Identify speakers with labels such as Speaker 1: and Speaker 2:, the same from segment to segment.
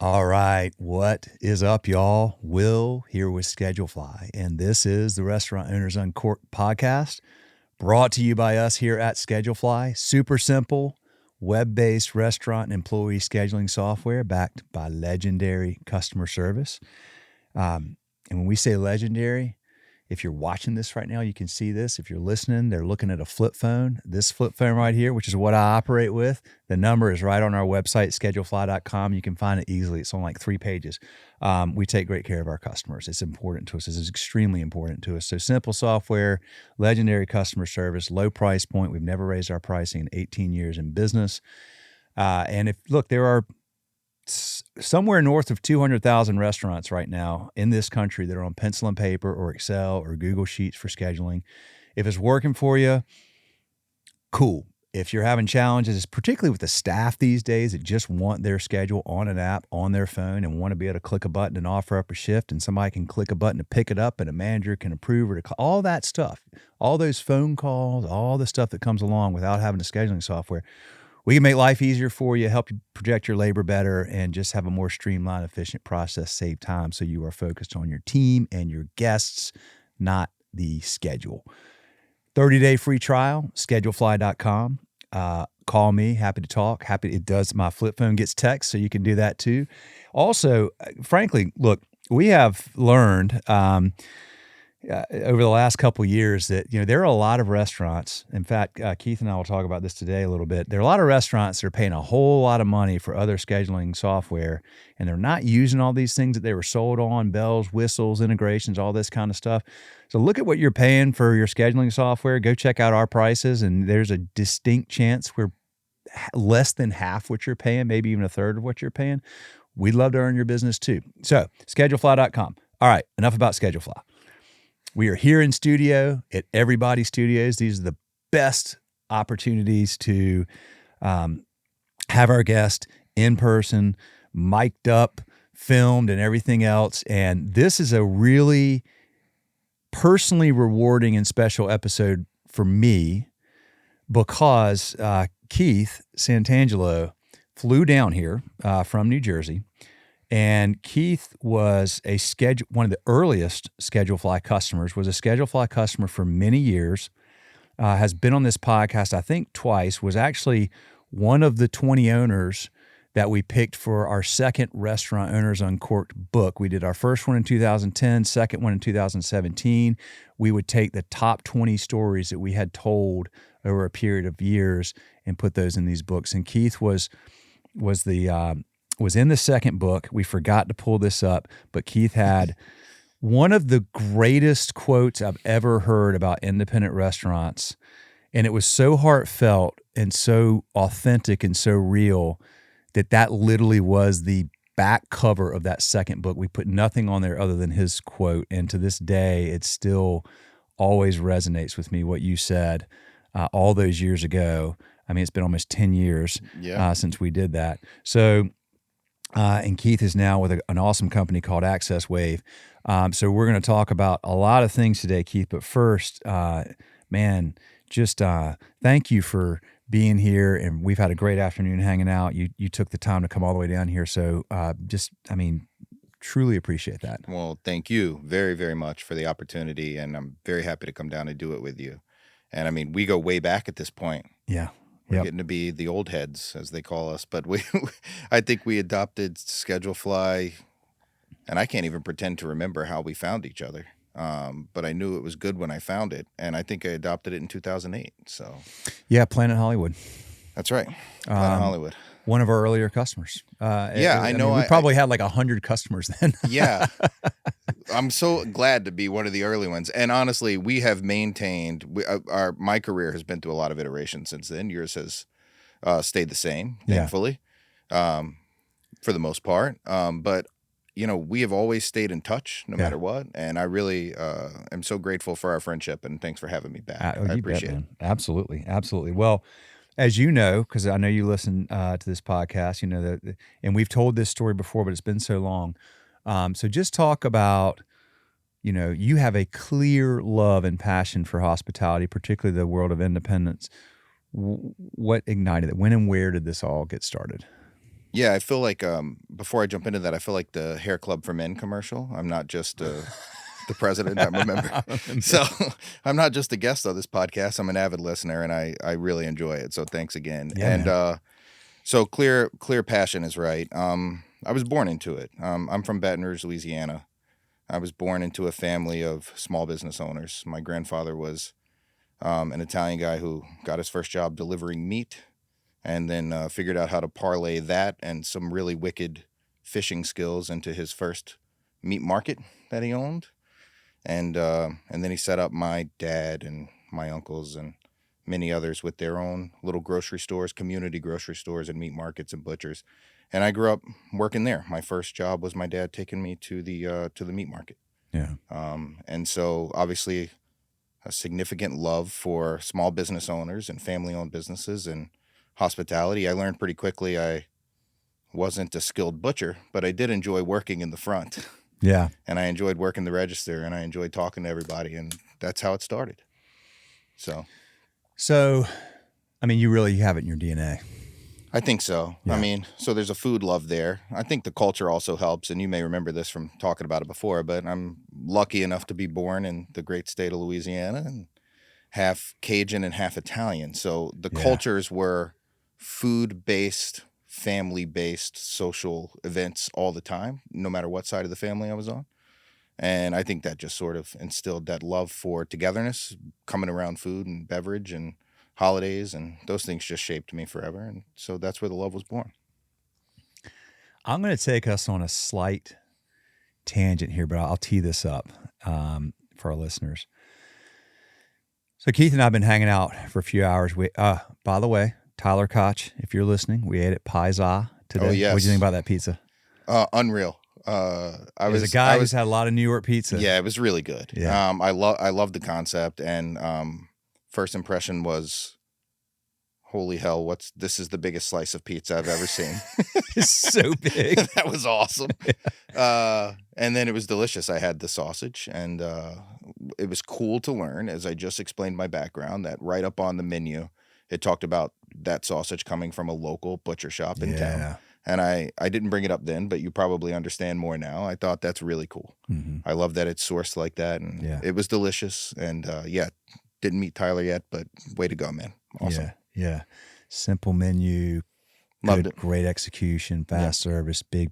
Speaker 1: All right, what is up, y'all? Will here with Schedulefly, and this is the Restaurant Owners Uncorked podcast, brought to you by us here at Schedulefly. Super simple, web-based restaurant and employee scheduling software backed by legendary customer service. And when we say legendary, if you're watching this right now, you can see this. If you're listening, they're looking at a flip phone. This flip phone right here, which is what I operate with. The number is right on our website, schedulefly.com. You can find it easily. It's on like 3 pages. We take great care of our customers. It's important to us. It's extremely important to us. So simple software, legendary customer service, low price point. We've never raised our pricing in 18 years in business. And there are somewhere north of 200,000 restaurants right now in this country that are on pencil and paper or Excel or Google Sheets for scheduling. If it's working for you, cool. If you're having challenges, particularly with the staff these days that just want their schedule on an app on their phone and want to be able to click a button and offer up a shift, and somebody can click a button to pick it up and a manager can approve or all that stuff, all those phone calls, all the stuff that comes along without having a scheduling software, we can make life easier for you, help you project your labor better, and just have a more streamlined, efficient process, save time so you are focused on your team and your guests, not the schedule. 30-day free trial, schedulefly.com. Call me, happy to talk. My flip phone gets text, so you can do that too. Also, frankly, look, we have learned over the last couple of years that, there are a lot of restaurants. In fact, Keith and I will talk about this today a little bit. There are a lot of restaurants that are paying a whole lot of money for other scheduling software, and they're not using all these things that they were sold on, bells, whistles, integrations, all this kind of stuff. So look at what you're paying for your scheduling software. Go check out our prices, and there's a distinct chance we're less than half what you're paying, maybe even a third of what you're paying. We'd love to earn your business too. So schedulefly.com. All right, enough about Schedulefly. We are here in studio at Everybody Studios. These are the best opportunities to have our guest in person, mic'd up, filmed, and everything else. And this is a really personally rewarding and special episode for me because Keith Santangelo flew down here from New Jersey. And Keith was one of the earliest Schedulefly customers, was a Schedulefly customer for many years, has been on this podcast, I think twice, was actually one of the 20 owners that we picked for our second Restaurant Owners Uncorked book. We did our first one in 2010, second one in 2017. We would take the top 20 stories that we had told over a period of years and put those in these books. And Keith was in the second book. We forgot to pull this up, but Keith had one of the greatest quotes I've ever heard about independent restaurants. And it was so heartfelt and so authentic and so real that literally was the back cover of that second book. We put nothing on there other than his quote. And to this day, it still always resonates with me what you said all those years ago. I mean, it's been almost 10 years since we did that. So, and Keith is now with an awesome company called AccessWave. So we're going to talk about a lot of things today, Keith. But first, thank you for being here. And we've had a great afternoon hanging out. You took the time to come all the way down here. So truly appreciate that.
Speaker 2: Well, thank you very, very much for the opportunity. And I'm very happy to come down and do it with you. And I mean, we go way back at this point.
Speaker 1: Yeah.
Speaker 2: We're getting to be the old heads, as they call us. But I think we adopted Schedulefly, and I can't even pretend to remember how we found each other. But I knew it was good when I found it, and I think I adopted it in 2008. So,
Speaker 1: yeah, Planet Hollywood.
Speaker 2: That's right, Planet Hollywood.
Speaker 1: One of our earlier customers.
Speaker 2: I know.
Speaker 1: We probably had like 100 customers then.
Speaker 2: Yeah. I'm so glad to be one of the early ones. And honestly, we have maintained, my career has been through a lot of iterations since then. Yours has stayed the same, thankfully, for the most part. But, we have always stayed in touch no matter what. And I really am so grateful for our friendship, and thanks for having me back. I appreciate it.
Speaker 1: Absolutely. Absolutely. Well, as you know, because I know you listen to this podcast, and we've told this story before, but it's been so long. So just talk about, you have a clear love and passion for hospitality, particularly the world of independence. What ignited it? When and where did this all get started?
Speaker 2: Yeah, I feel like before I jump into that, I feel like the Hair Club for Men commercial. I'm not just the president. I'm a member.
Speaker 1: I remember.
Speaker 2: So I'm not just a guest on this podcast. I'm an avid listener, and I really enjoy it. So thanks again.
Speaker 1: Yeah,
Speaker 2: and
Speaker 1: man.
Speaker 2: so clear passion is right. I was born into it. I'm from Baton Rouge, Louisiana. I was born into a family of small business owners. My grandfather was an Italian guy who got his first job delivering meat, and then figured out how to parlay that and some really wicked fishing skills into his first meat market that he owned. And then he set up my dad and my uncles and many others with their own little grocery stores, community grocery stores and meat markets and butchers. And I grew up working there. My first job was my dad taking me to the meat market.
Speaker 1: Yeah.
Speaker 2: And so obviously a significant love for small business owners and family-owned businesses and hospitality. I learned pretty quickly I wasn't a skilled butcher, but I did enjoy working in the front.
Speaker 1: Yeah.
Speaker 2: And I enjoyed working the register, and I enjoyed talking to everybody, and that's how it started.
Speaker 1: So, I mean, you really have it in your DNA.
Speaker 2: I think so.
Speaker 1: Yeah.
Speaker 2: I mean, so there's a food love there. I think the culture also helps, and you may remember this from talking about it before, but I'm lucky enough to be born in the great state of Louisiana and half Cajun and half Italian. So the cultures were food-based, family-based social events all the time, no matter what side of the family I was on. And I think that just sort of instilled that love for togetherness, coming around food and beverage and holidays, and those things just shaped me forever. And so that's where the love was born.
Speaker 1: I'm going to take us on a slight tangent here, but I'll tee this up for our listeners. So Keith and I have been hanging out for a few hours. By the way, Tyler Koch, if you're listening, we ate at Paiza today.
Speaker 2: Oh, yes.
Speaker 1: What did you think about that pizza?
Speaker 2: Unreal. I was
Speaker 1: a guy who's had a lot of New York pizza.
Speaker 2: Yeah, it was really good.
Speaker 1: Yeah.
Speaker 2: I love the concept, and first impression was, holy hell, this is the biggest slice of pizza I've ever seen.
Speaker 1: It's so big.
Speaker 2: That was awesome. Yeah. And then it was delicious. I had the sausage, and it was cool to learn, as I just explained my background, that right up on the menu, it talked about that sausage coming from a local butcher shop in town. And I didn't bring it up then, but you probably understand more now. I thought that's really cool. Mm-hmm. I love that it's sourced like that, and it was delicious. And didn't meet Tyler yet, but way to go, man. Awesome.
Speaker 1: Yeah. Simple menu.
Speaker 2: Loved it.
Speaker 1: Great execution, fast service, big.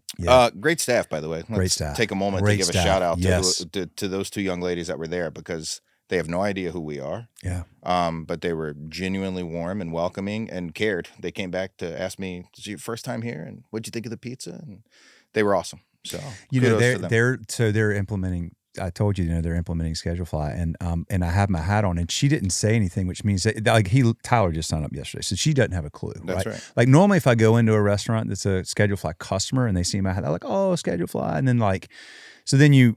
Speaker 2: Great staff, by the way.
Speaker 1: Great staff.
Speaker 2: Take a moment to give a shout out to those two young ladies that were there, because they have no idea who we are. Yeah. But they were genuinely warm and welcoming and cared. They came back to ask me, "Is it your first time here? And what'd you think of the pizza?" And they were awesome. So
Speaker 1: they're implementing. I told you, they're implementing Schedulefly, and I have my hat on, and she didn't say anything, which means that, Tyler just signed up yesterday, so she doesn't have a clue.
Speaker 2: That's right.
Speaker 1: Like normally, if I go into a restaurant that's a Schedulefly customer and they see my hat, they're like, "Oh, Schedulefly," and then so then you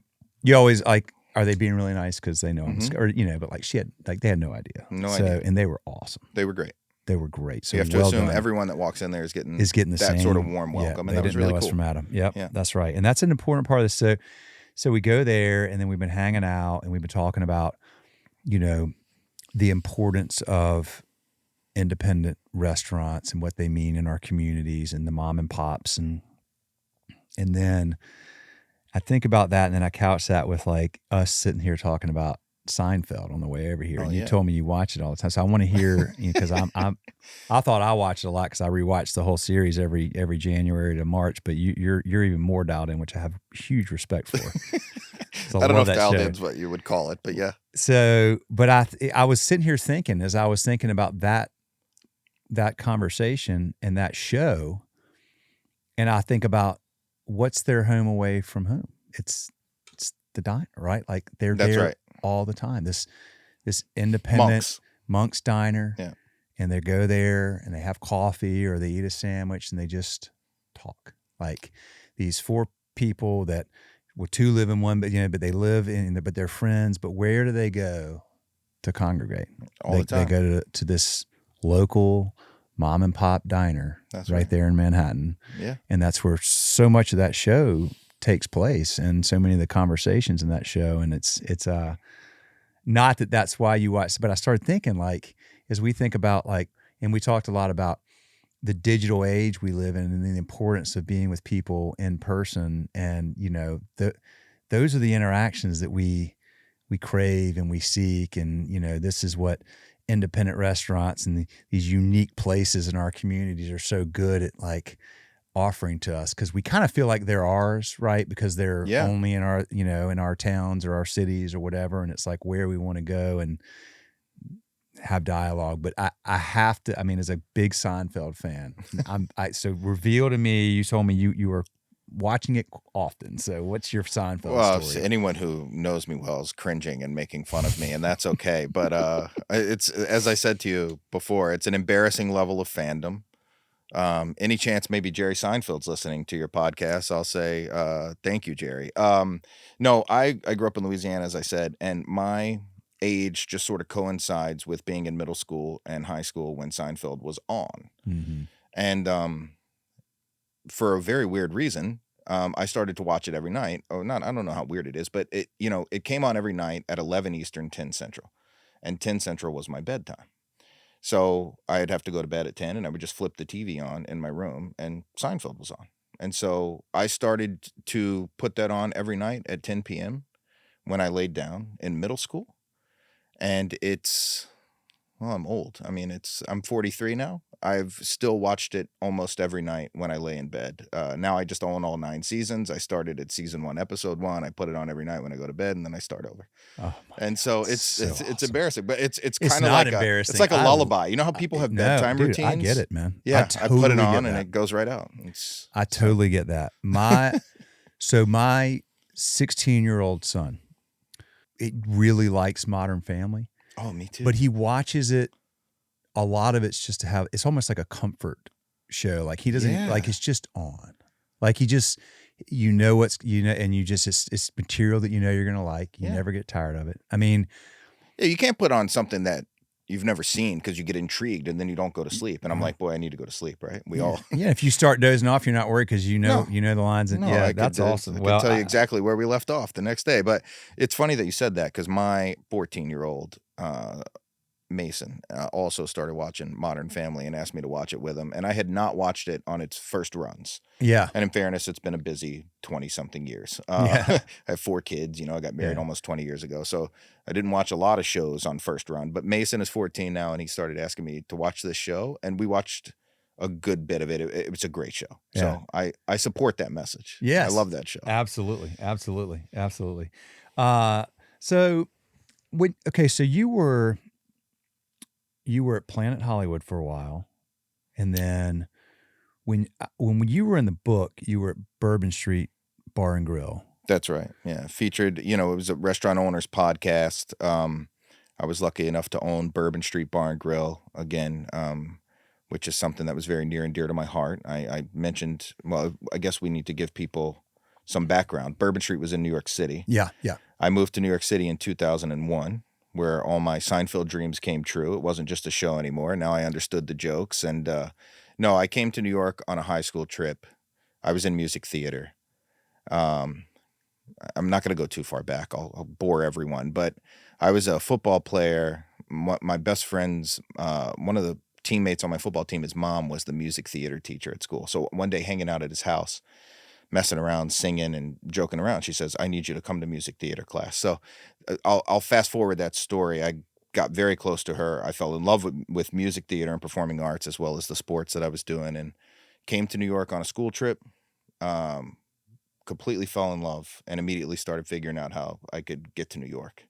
Speaker 1: always are they being really nice because they know I'm, but they had no idea.
Speaker 2: No idea.
Speaker 1: And they were awesome.
Speaker 2: They were great.
Speaker 1: They were great. So
Speaker 2: you have to assume everyone that walks in there is getting the that same sort of warm welcome, and that was really cool.
Speaker 1: From Adam. Yep, that's right, and that's an important part of this. So we go there, and then we've been hanging out, and we've been talking about, the importance of independent restaurants and what they mean in our communities and the mom and pops, and then I think about that, and then I couch that with us sitting here talking about Seinfeld on the way over here. You told me you watch it all the time, so I want to hear, because I thought I watched it a lot because I rewatched the whole series every January to March, but you're even more dialed in, which I have huge respect for. So
Speaker 2: I don't know if dialed in is what you would call it, but yeah.
Speaker 1: So, but I was sitting here thinking, as I was thinking about that conversation and that show, and I think about what's their home away from home. It's the diner, right? Like they're
Speaker 2: That's
Speaker 1: there
Speaker 2: right.
Speaker 1: all the time. This independent Monk's diner, and they go there and they have coffee or they eat a sandwich and they just talk. Like these four people that two live in one, but they live in, but they're friends. But where do they go to congregate?
Speaker 2: All the time.
Speaker 1: They go to this local mom and pop diner right there in Manhattan. Yeah, and that's where so much of that show takes place, and so many of the conversations in that show. And it's not that that's why you watch, but I started thinking, as we think about and we talked a lot about the digital age we live in and the importance of being with people in person. And, those are the interactions that we crave and we seek. And, this is what independent restaurants and these unique places in our communities are so good at, like, offering to us, because we kind of feel like they're ours, right? Because they're
Speaker 2: Yeah.
Speaker 1: only in our, in our towns or our cities or whatever. And it's like where we want to go and have dialogue. But I have to, as a big Seinfeld fan, so reveal to me, you told me you were watching it often. So what's your Seinfeld story?
Speaker 2: Anyone who knows me well is cringing and making fun of me, and that's okay. But it's, as I said to you before, it's an embarrassing level of fandom. Any chance maybe Jerry Seinfeld's listening to your podcast, I'll say thank you, Jerry. No, I grew up in Louisiana, as I said, and my age just sort of coincides with being in middle school and high school when Seinfeld was on.
Speaker 1: Mm-hmm.
Speaker 2: And for a very weird reason, I started to watch it every night. I don't know how weird it is, but it came on every night at 11 Eastern, 10 Central, and 10 Central was my bedtime. So I'd have to go to bed at 10, and I would just flip the TV on in my room, and Seinfeld was on. And so I started to put that on every night at 10 p.m. when I laid down in middle school. And I'm old. I'm 43 now. I've still watched it almost every night when I lay in bed. Now I just own all 9 seasons. I started at season 1, episode 1. I put it on every night when I go to bed, and then I start over.
Speaker 1: Oh,
Speaker 2: and so it's
Speaker 1: awesome.
Speaker 2: embarrassing, but it's
Speaker 1: It's
Speaker 2: kind of
Speaker 1: not
Speaker 2: like
Speaker 1: embarrassing.
Speaker 2: It's like a lullaby. You know how people have bedtime
Speaker 1: dude,
Speaker 2: routines?
Speaker 1: I get it, man.
Speaker 2: Yeah, I put it on and
Speaker 1: that.
Speaker 2: it goes right out.
Speaker 1: I totally get that. My 16-year-old son, it really likes Modern Family.
Speaker 2: Oh, me too.
Speaker 1: But he watches it. A lot of it's just to have. It's almost like a comfort show. Like he doesn't like. It's just on. Like he just, and you just it's material that you're gonna like. You never get tired of it.
Speaker 2: Yeah, you can't put on something that you've never seen because you get intrigued and then you don't go to sleep. And I'm like, boy, I need to go to sleep, right? We all.
Speaker 1: Yeah, if you start dozing off, you're not worried because you know the lines. And that's awesome.
Speaker 2: I can tell you exactly where we left off the next day. But it's funny that you said that because my 14-year-old Mason also started watching Modern Family and asked me to watch it with him. And I had not watched it on its first runs.
Speaker 1: Yeah.
Speaker 2: And in fairness, it's been a busy 20-something years. I have 4 kids. I got married almost 20 years ago. So I didn't watch a lot of shows on first run. But Mason is 14 now, and he started asking me to watch this show. And we watched a good bit of it. It was a great show.
Speaker 1: Yeah.
Speaker 2: So I support that message.
Speaker 1: Yes.
Speaker 2: I love that show.
Speaker 1: Absolutely. So you were at Planet Hollywood for a while, and then when you were in the book, you were at Bourbon Street Bar and Grill.
Speaker 2: That's right. Yeah, featured. It was a restaurant owners podcast. I was lucky enough to own Bourbon Street Bar and Grill again, which is something that was very near and dear to my heart. I mentioned. Well, I guess we need to give people some background. Bourbon Street was in New York City.
Speaker 1: Yeah.
Speaker 2: I moved to New York City in 2001. Where all my Seinfeld dreams came true. It wasn't just a show anymore. Now I understood the jokes. And no, I came to New York on a high school trip. I was in music theater. I'm not going to go too far back. I'll bore everyone. But I was a football player. My best friend's, one of the teammates on my football team, his mom was the music theater teacher at school. So one day hanging out at his house, messing around, singing and joking around, she says, I need you to come to music theater class. So I'll fast forward that story. I got very close to her. I fell in love with music theater and performing arts as well as the sports that I was doing, and came to New York on a school trip, completely fell in love and immediately started figuring out how I could get to New York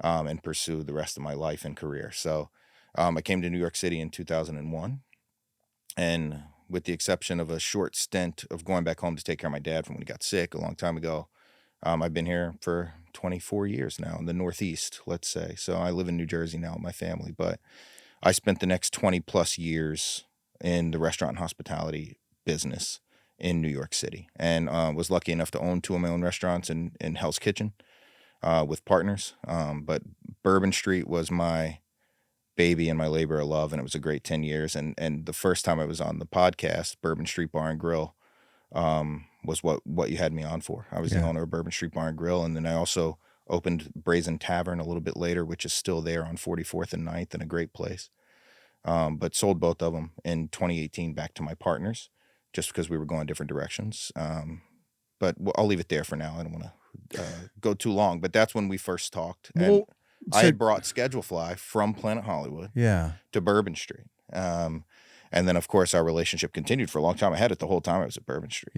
Speaker 2: and pursue the rest of my life and career. So I came to New York City in 2001, and with the exception of a short stint of going back home to take care of my dad from when he got sick a long time ago, I've been here for 24 years now in the Northeast, let's say. So I live in New Jersey now with my family, but I spent the next 20 plus years in the restaurant and hospitality business in New York City, and was lucky enough to own 2 of my own restaurants in Hell's Kitchen with partners. But Bourbon Street was my baby and my labor of love, and it was a great 10 years. And the first time I was on the podcast, Bourbon Street Bar and Grill, was what you had me on for. I was the owner of Bourbon Street Bar and Grill, and then I also opened Brazen Tavern a little bit later, which is still there on 44th and 9th, and a great place. but sold both of them in 2018 back to my partners just because we were going different directions. But I'll leave it there for now. I don't want to go too long, but that's when we first talked. And I had brought Schedulefly from Planet Hollywood to Bourbon Street. And then, of course, our relationship continued for a long time. I had it the whole time I was at Bourbon Street.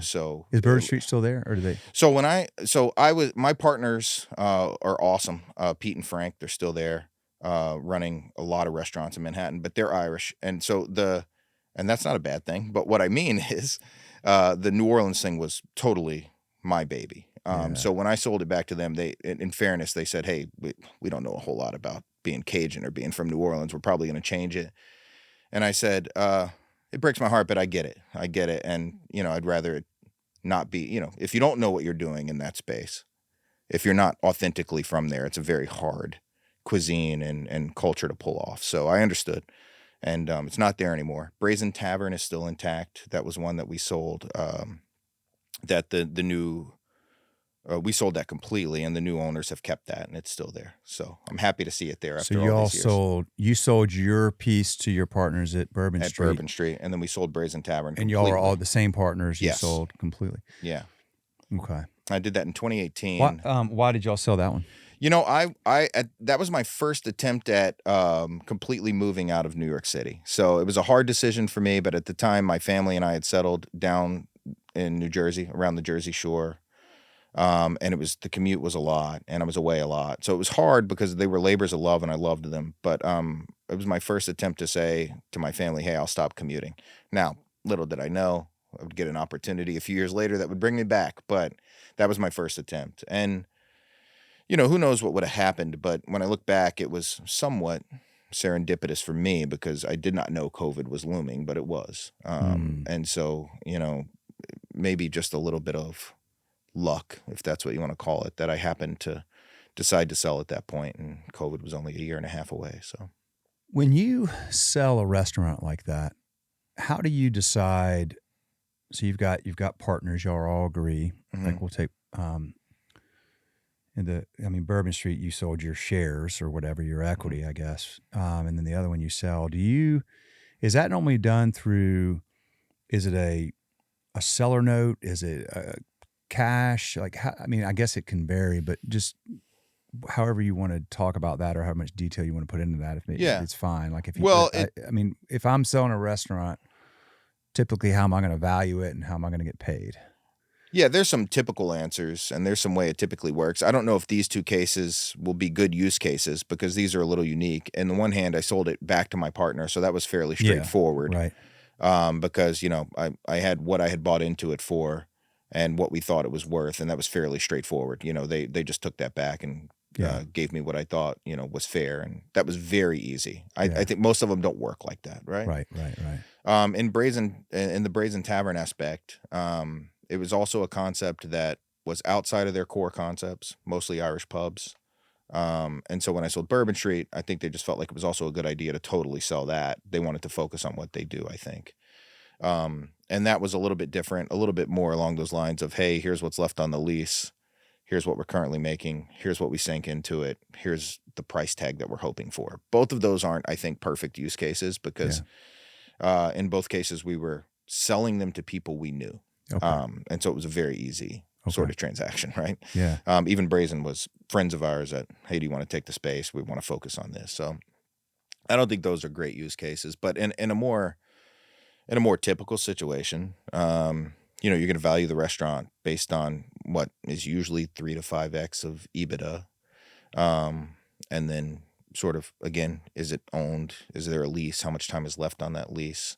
Speaker 2: So
Speaker 1: is Bourbon Street still there, or do they?
Speaker 2: So my partners are awesome. Pete and Frank, they're still there, running a lot of restaurants in Manhattan, but they're Irish, and so and that's not a bad thing. But what I mean is, the New Orleans thing was totally my baby. So when I sold it back to them, in fairness, they said, "Hey, we don't know a whole lot about being Cajun or being from New Orleans. We're probably going to change it." And I said, "It breaks my heart, but I get it. And I'd rather it not be. If you don't know what you're doing in that space, if you're not authentically from there, it's a very hard cuisine and culture to pull off." So I understood. And it's not there anymore. Brazen Tavern is still intact. That was one that we sold. That the new we sold that completely, and the new owners have kept that, and it's still there. So I'm happy to see it there. After all these years.
Speaker 1: You sold your piece to your partners at Bourbon Street,
Speaker 2: and then we sold Brazen Tavern.
Speaker 1: And y'all are all the same partners. You sold completely.
Speaker 2: Yeah.
Speaker 1: Okay.
Speaker 2: I did that in 2018.
Speaker 1: Why did y'all sell that one?
Speaker 2: That was my first attempt at completely moving out of New York City. So it was a hard decision for me, but at the time, my family and I had settled down in New Jersey, around the Jersey Shore. And the commute was a lot, and I was away a lot. So it was hard because they were labors of love and I loved them. But it was my first attempt to say to my family, "Hey, I'll stop commuting." Now, little did I know I would get an opportunity a few years later that would bring me back, but that was my first attempt. And who knows what would have happened, but when I look back, it was somewhat serendipitous for me because I did not know COVID was looming, but it was. And so, maybe just a little bit of luck, if that's what you want to call it, that I happened to decide to sell at that point, and COVID was only a year and a half away. So
Speaker 1: when you sell a restaurant like that, how do you decide? So you've got partners, y'all all agree.
Speaker 2: Mm-hmm.
Speaker 1: Like we'll take Bourbon Street, you sold your shares or whatever, your equity, I guess. And then the other one you sell, is that normally done through, is it a seller note? Is it cash? I guess it can vary, but just however you want to talk about that or how much detail you want to put into that, it's fine. Like if I'm selling a restaurant, typically how am I going to value it and how am I going to get paid?
Speaker 2: Yeah, there's some typical answers, and there's some way it typically works. I don't know if these two cases will be good use cases because these are a little unique. On the one hand, I sold it back to my partner, so that was fairly straightforward.
Speaker 1: Right.
Speaker 2: Because, I had what I had bought into it for and what we thought it was worth, and that was fairly straightforward. They just took that back and gave me what I thought, was fair, and that was very easy. I think most of them don't work like that, right?
Speaker 1: Right.
Speaker 2: In the Brazen Tavern aspect, it was also a concept that was outside of their core concepts, mostly Irish pubs. And so when I sold Bourbon Street, I think they just felt like it was also a good idea to totally sell that. They wanted to focus on what they do, I think. And that was a little bit different, a little bit more along those lines of, hey, here's what's left on the lease. Here's what we're currently making. Here's what we sank into it. Here's the price tag that we're hoping for. Both of those aren't, I think, perfect use cases because in both cases we were selling them to people we knew. Okay. And so it was a very easy sort of transaction, right?
Speaker 1: Yeah.
Speaker 2: Even Brazen was friends of ours that, hey, do you want to take the space? We want to focus on this. So I don't think those are great use cases, but in a more typical situation, you're going to value the restaurant based on what is usually 3 to 5x of EBITDA. And then sort of, again, is it owned? Is there a lease? How much time is left on that lease?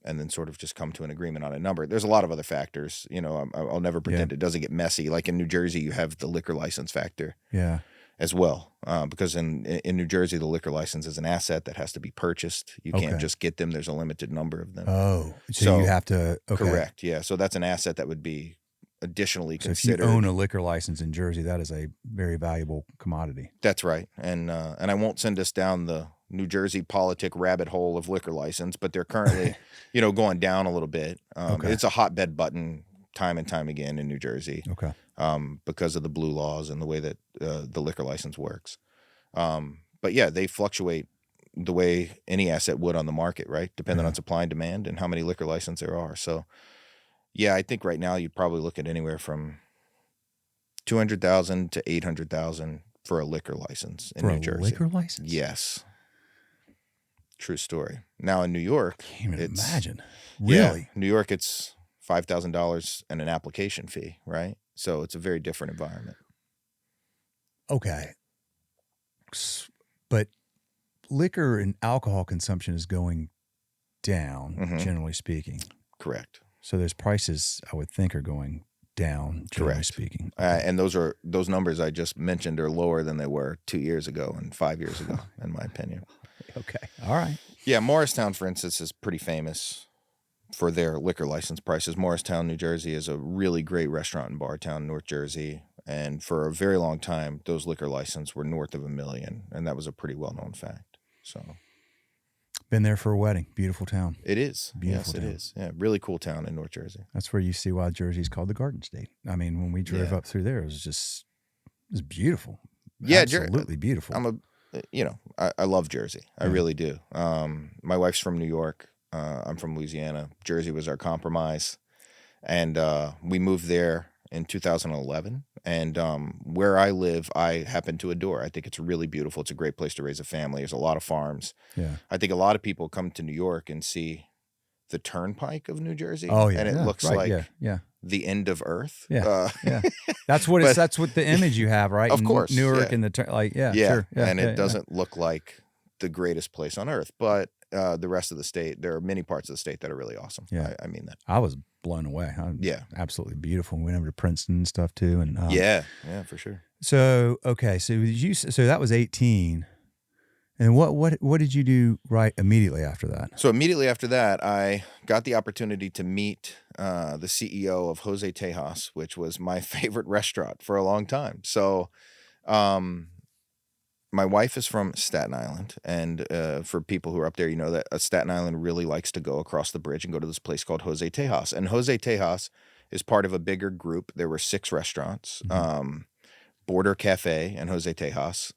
Speaker 2: And then sort of just come to an agreement on a number. There's a lot of other factors. I'll never pretend it doesn't get messy. Like in New Jersey, you have the liquor license factor as well. Because in New Jersey, the liquor license is an asset that has to be purchased. You can't just get them. There's a limited number of them.
Speaker 1: Oh, so you have to. Okay.
Speaker 2: Correct. Yeah. So that's an asset that would be additionally considered.
Speaker 1: If you own a liquor license in Jersey, that is a very valuable commodity.
Speaker 2: That's right. And I won't send us down the New Jersey politic rabbit hole of liquor license, but they're currently, going down a little bit. It's a hotbed button time and time again in New Jersey.
Speaker 1: Okay.
Speaker 2: Because of the blue laws and the way that the liquor license works. But yeah, they fluctuate the way any asset would on the market, right? Depending
Speaker 1: Yeah.
Speaker 2: on supply and demand and how many liquor licenses there are. So, yeah, I think right now you'd probably look at anywhere from 200,000 to 800,000 for a liquor license in
Speaker 1: For
Speaker 2: New
Speaker 1: a
Speaker 2: Jersey.
Speaker 1: liquor license?
Speaker 2: Yes. True story. Now in New York,
Speaker 1: Can't even
Speaker 2: it's
Speaker 1: imagine.
Speaker 2: yeah,
Speaker 1: Really?
Speaker 2: New York, it's $5,000 and an application fee, right? So it's a very different environment.
Speaker 1: Okay. But liquor and alcohol consumption is going down,
Speaker 2: Mhm.
Speaker 1: generally speaking.
Speaker 2: Correct.
Speaker 1: So those prices, I would think, are going down, generally
Speaker 2: Correct.
Speaker 1: speaking.
Speaker 2: And those numbers I just mentioned are lower than they were 2 years ago and 5 years ago, in my opinion.
Speaker 1: Okay. All right.
Speaker 2: Yeah, Morristown, for instance, is pretty famous for their liquor license prices. Morristown, New Jersey is a really great restaurant and bar town, North Jersey. And for a very long time, those liquor licenses were north of $1 million. And that was a pretty well-known fact. So
Speaker 1: Been there for a wedding. Beautiful town.
Speaker 2: it is.
Speaker 1: Beautiful
Speaker 2: Yes,
Speaker 1: town.
Speaker 2: it is. Yeah, really cool town in North Jersey.
Speaker 1: That's where you see why Jersey's called the Garden State. I mean, when we drove up through there, it was beautiful.
Speaker 2: Yeah,
Speaker 1: absolutely beautiful.
Speaker 2: I love Jersey. I
Speaker 1: Yeah.
Speaker 2: really do. My wife's from New York. I'm from Louisiana. Jersey was our compromise. And we moved there in 2011. And where I live, I happen to adore. I think it's really beautiful. It's a great place to raise a family. There's a lot of farms.
Speaker 1: Yeah.
Speaker 2: I think a lot of people come to New York and see the turnpike of New Jersey.
Speaker 1: Oh yeah.
Speaker 2: And it
Speaker 1: Yeah,
Speaker 2: looks
Speaker 1: right.
Speaker 2: like
Speaker 1: yeah.
Speaker 2: the end of Earth.
Speaker 1: Yeah. Yeah. That's what it's. That's what the image you have, right?
Speaker 2: Of course,
Speaker 1: Newark
Speaker 2: yeah.
Speaker 1: and the
Speaker 2: Yeah,
Speaker 1: sure. Yeah,
Speaker 2: and it
Speaker 1: yeah,
Speaker 2: doesn't look like the greatest place on earth, but the rest of the state, there are many parts of the state that are really awesome.
Speaker 1: Yeah.
Speaker 2: I mean that.
Speaker 1: I was blown away.
Speaker 2: Yeah.
Speaker 1: Absolutely beautiful. We went over to Princeton and stuff too. And
Speaker 2: Yeah, for sure.
Speaker 1: So okay, so that was 18, and what did you do right immediately after that?
Speaker 2: So immediately after that, I got the opportunity to meet the CEO of Jose Tejas, which was my favorite restaurant for a long time. So, my wife is from Staten Island, and for people who are up there, you know that Staten Island really likes to go across the bridge and go to this place called Jose Tejas. And Jose Tejas is part of a bigger group. There were 6 restaurants, Border Café and Jose Tejas,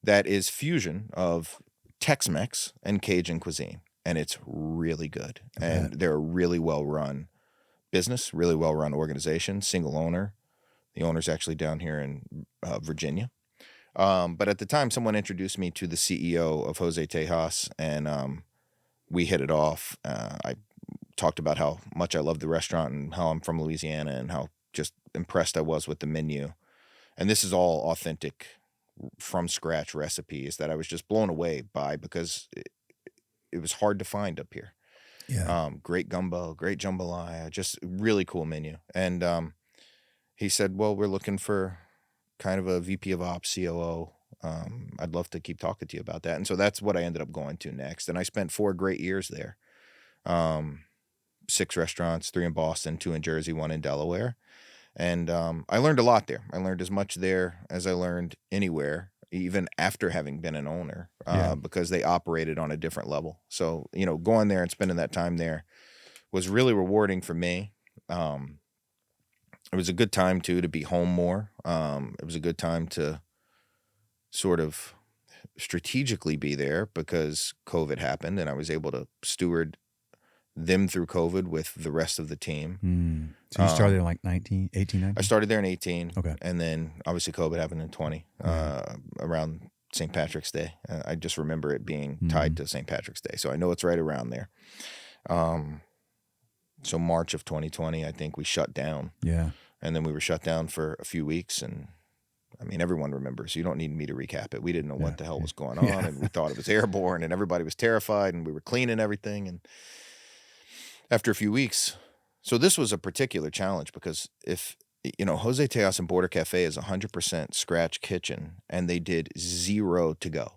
Speaker 2: that is fusion of Tex-Mex and Cajun cuisine, and it's really good. And they're a really well-run business, really well-run organization, single owner. The owner's actually down here in Virginia. But at the time, someone introduced me to the CEO of Jose Tejas, and we hit it off. I talked about how much I loved the restaurant and how I'm from Louisiana and how just impressed I was with the menu. And this is all authentic, from scratch recipes that I was just blown away by because it was hard to find up here.
Speaker 1: Yeah.
Speaker 2: Great gumbo, great jambalaya, just really cool menu. And he said, well, we're looking for kind of a VP of Ops, COO. I'd love to keep talking to you about that. And so that's what I ended up going to next. And I spent 4 great years there. 6 restaurants, 3 in Boston, 2 in Jersey, 1 in Delaware. And I learned a lot there. I learned as much there as I learned anywhere, even after having been an owner, because they operated on a different level. So, going there and spending that time there was really rewarding for me. It was a good time, too, to be home more. It was a good time to sort of strategically be there because COVID happened, and I was able to steward them through COVID with the rest of the team.
Speaker 1: So you started in like 18, 19?
Speaker 2: I started there in 18.
Speaker 1: Okay.
Speaker 2: And then obviously COVID happened in 20, around St. Patrick's Day. I just remember it being tied to St. Patrick's Day. So I know it's right around there. So March of 2020, I think we shut down.
Speaker 1: Yeah.
Speaker 2: And then we were shut down for a few weeks. And I mean, everyone remembers. You don't need me to recap it. We didn't know what the hell was going on. And we thought it was airborne and everybody was terrified and we were cleaning everything. And after a few weeks, so this was a particular challenge because if, Jose Tejas and Border Café is 100% scratch kitchen and they did 0 to go.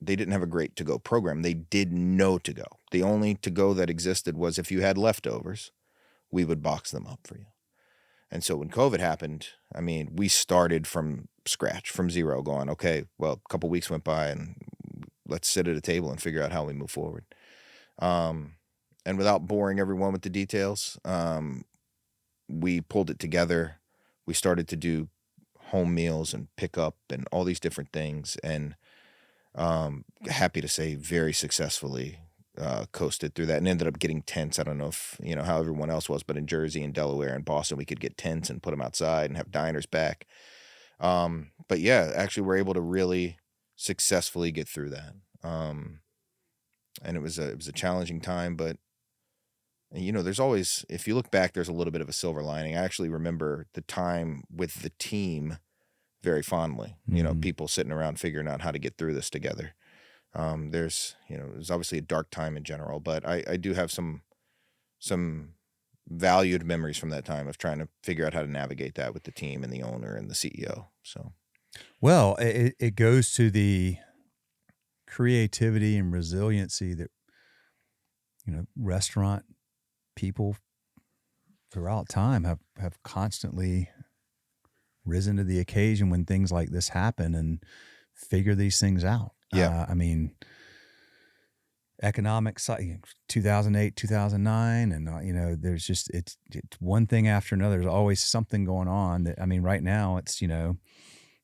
Speaker 2: They didn't have a great to go program. They did no to go. The only to go that existed was if you had leftovers, we would box them up for you. And so when COVID happened, I mean, we started from scratch, from 0, going, okay, well, a couple weeks went by and let's sit at a table and figure out how we move forward. And without boring everyone with the details, we pulled it together. We started to do home meals and pick up and all these different things. And Happy to say very successfully coasted through that and ended up getting tents. I don't know if, how everyone else was, but in Jersey and Delaware and Boston, we could get tents and put them outside and have diners back. But yeah, actually we're able to really successfully get through that. And it was a challenging time, but there's always, if you look back, there's a little bit of a silver lining. I actually remember the time with the team very fondly, people sitting around figuring out how to get through this together. There's, it was obviously a dark time in general, but I do have some valued memories from that time of trying to figure out how to navigate that with the team and the owner and the CEO. So,
Speaker 1: well, it goes to the creativity and resiliency that, restaurant people throughout time have constantly risen to the occasion when things like this happen and figure these things out.
Speaker 2: Yeah.
Speaker 1: I mean, economic 2008, 2009, and there's just it's one thing after another. There's always something going on. That, I mean, right now it's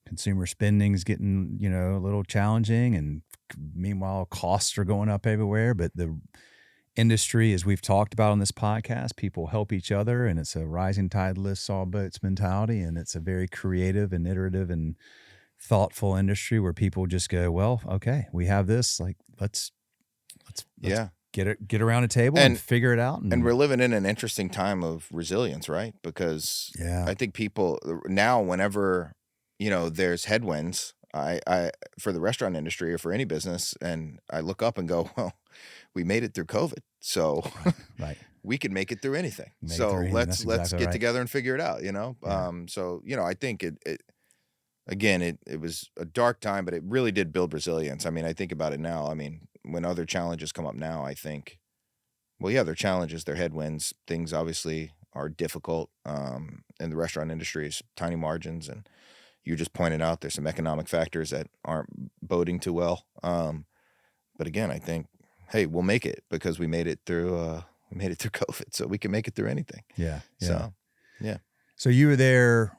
Speaker 1: consumer spending's getting a little challenging, and meanwhile costs are going up everywhere. But the industry, as we've talked about on this podcast, people help each other, and it's a rising tide lifts all boats mentality, and it's a very creative and iterative and thoughtful industry where people just go, well, okay, we have this, like let's get around a table and figure it out.
Speaker 2: And we're living in an interesting time of resilience, right? Because I think people now, whenever there's headwinds, I for the restaurant industry or for any business, and I look up and go, well, we made it through COVID, so
Speaker 1: right.
Speaker 2: We can make it through anything. Let's get together and figure it out. So I think it was a dark time, but it really did build resilience. I mean, I think about it now. I mean, when other challenges come up now, I think, well, yeah, they're challenges, they're headwinds. Things obviously are difficult. In the restaurant industry is tiny margins, and you just pointed out there's some economic factors that aren't boding too well. But again, I think, hey, we'll make it because we made it through COVID, so we can make it through anything.
Speaker 1: Yeah.
Speaker 2: So, yeah.
Speaker 1: So you were there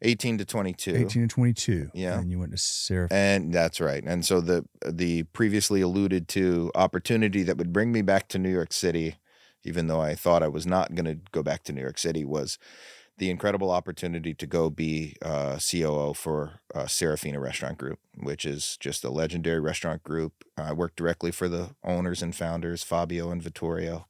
Speaker 2: 18 to 22.
Speaker 1: 18 to 22.
Speaker 2: Yeah.
Speaker 1: And you went to Serafina.
Speaker 2: And that's right. And so the previously alluded to opportunity that would bring me back to New York City, even though I thought I was not going to go back to New York City, was the incredible opportunity to go be COO for Serafina Restaurant Group, which is just a legendary restaurant group. I work directly for the owners and founders, Fabio and Vittorio.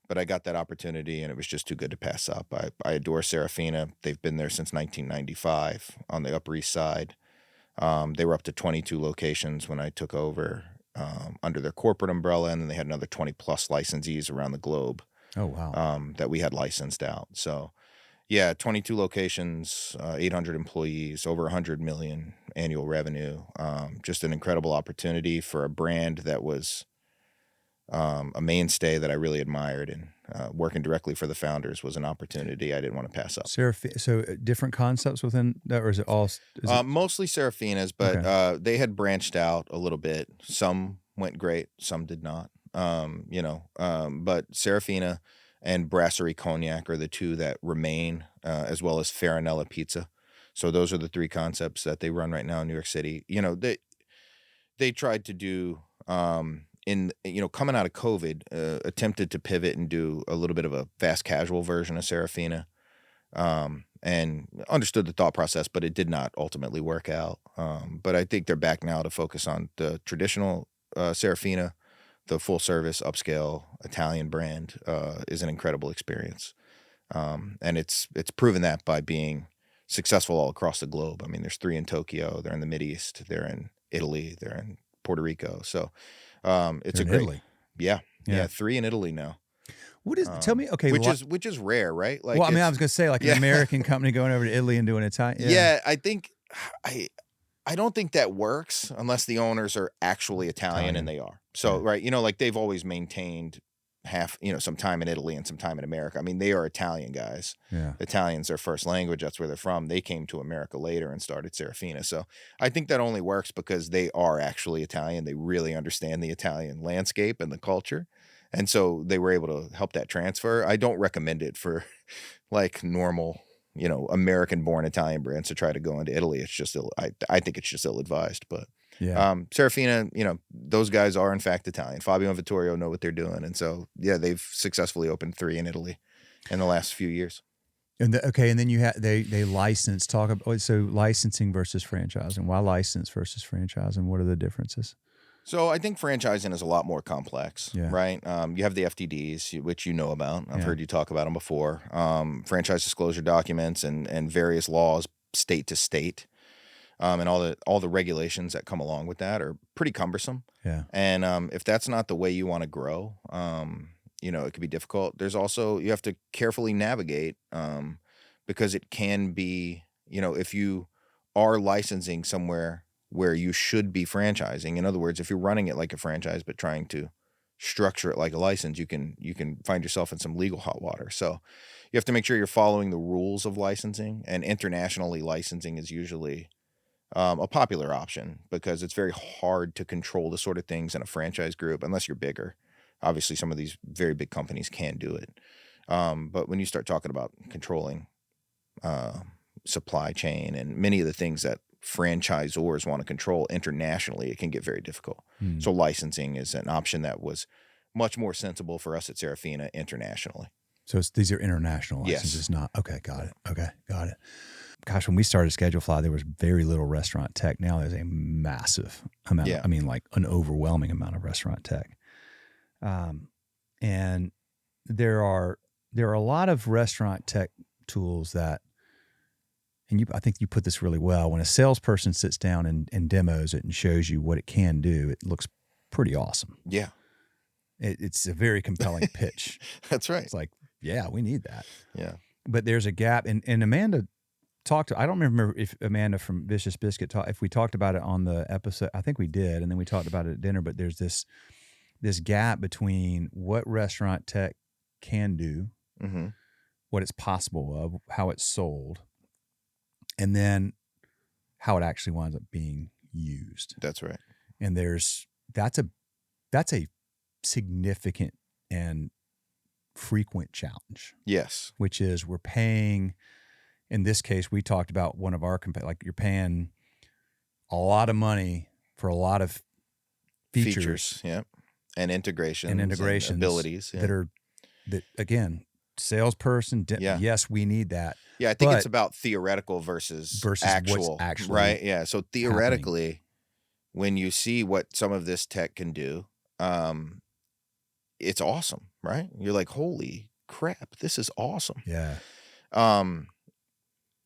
Speaker 2: But I got that opportunity, and it was just too good to pass up. I adore Serafina. They've been there since 1995 on the Upper East Side. They were up to 22 locations when I took over under their corporate umbrella, and then they had another 20-plus licensees around the globe.
Speaker 1: Oh, wow.
Speaker 2: That we had licensed out. So, yeah, 22 locations, 800 employees, over 100 million annual revenue. Just an incredible opportunity for a brand that was a mainstay that I really admired, and working directly for the founders was an opportunity I didn't want to pass up.
Speaker 1: So different concepts within that, or is it all?
Speaker 2: Mostly Serafinas, but okay. They had branched out a little bit. Some went great, some did not. But Serafina and Brasserie Cognac are the two that remain, as well as Farinella Pizza. So those are the three concepts that they run right now in New York City. They tried to do coming out of COVID, attempted to pivot and do a little bit of a fast casual version of Serafina, and understood the thought process, but it did not ultimately work out. But I think they're back now to focus on the traditional Serafina. The full service upscale Italian brand is an incredible experience. And it's proven that by being successful all across the globe. I mean, there's 3 in Tokyo, they're in the Mideast, they're in Italy, they're in Puerto Rico. So it's a great Italy. Yeah. 3 in Italy now.
Speaker 1: What is tell me, okay,
Speaker 2: which is rare, right? Like,
Speaker 1: well, I mean, I was gonna say, like, an American company going over to Italy and doing Italian.
Speaker 2: Yeah, I think I don't think that works unless the owners are actually Italian. And they are. So, right, like they've always maintained some time in Italy and some time in America. I mean, they are Italian guys.
Speaker 1: Yeah.
Speaker 2: Italian's their first language. That's where they're from. They came to America later and started Serafina. So I think that only works because they are actually Italian. They really understand the Italian landscape and the culture. And so they were able to help that transfer. I don't recommend it for like normal American-born Italian brands to try to go into Italy. It's just I think it's just ill-advised. But
Speaker 1: Yeah.
Speaker 2: Serafina, those guys are in fact Italian. Fabio and Vittorio know what they're doing, and so they've successfully opened 3 in Italy in the last few years.
Speaker 1: And then you have they license. Talk about licensing versus franchising. Why license versus franchising? What are the differences?
Speaker 2: So I think franchising is a lot more complex, right? You have the FDDs, which you know about. I've heard you talk about them before. Franchise disclosure documents and various laws, state to state, and all the regulations that come along with that are pretty cumbersome.
Speaker 1: Yeah.
Speaker 2: And if that's not the way you want to grow, it could be difficult. There's also, you have to carefully navigate because it can be, if you are licensing somewhere where you should be franchising. In other words, if you're running it like a franchise but trying to structure it like a license, you can find yourself in some legal hot water. So you have to make sure you're following the rules of licensing, and internationally licensing is usually a popular option because it's very hard to control the sort of things in a franchise group unless you're bigger. Obviously, some of these very big companies can do it. But when you start talking about controlling supply chain and many of the things that franchisors want to control internationally, it can get very difficult. So licensing is an option that was much more sensible for us at Serafina internationally.
Speaker 1: So these are international licenses,
Speaker 2: Yes.
Speaker 1: not okay. Got it. Okay, got it. Gosh, when we started Schedulefly, there was very little restaurant tech. Now there's a massive amount.
Speaker 2: Yeah.
Speaker 1: Like an overwhelming amount of restaurant tech. And there are a lot of restaurant tech tools that, and I think you put this really well. When a salesperson sits down and demos it and shows you what it can do, it looks pretty awesome.
Speaker 2: Yeah.
Speaker 1: It's a very compelling pitch.
Speaker 2: That's right.
Speaker 1: It's like, yeah, we need that.
Speaker 2: Yeah.
Speaker 1: But there's a gap. And Amanda talked to, I don't remember if Amanda from Vicious Biscuit if we talked about it on the episode. I think we did. And then we talked about it at dinner, but there's this gap between what restaurant tech can do, what it's possible of, how it's sold, and then how it actually winds up being used.
Speaker 2: That's right.
Speaker 1: And that's a significant and frequent challenge.
Speaker 2: Yes.
Speaker 1: Which is we're paying, in this case, we talked about one of our, like you're paying a lot of money for a lot of features.
Speaker 2: Yeah. And integrations.
Speaker 1: And
Speaker 2: abilities.
Speaker 1: Yeah. That again, salesperson, yes, we need that.
Speaker 2: Yeah, I think it's about theoretical versus actual.
Speaker 1: What's actually
Speaker 2: right? Yeah. So theoretically,
Speaker 1: happening.
Speaker 2: When you see what some of this tech can do, it's awesome, right? You're like, holy crap, this is awesome.
Speaker 1: Yeah.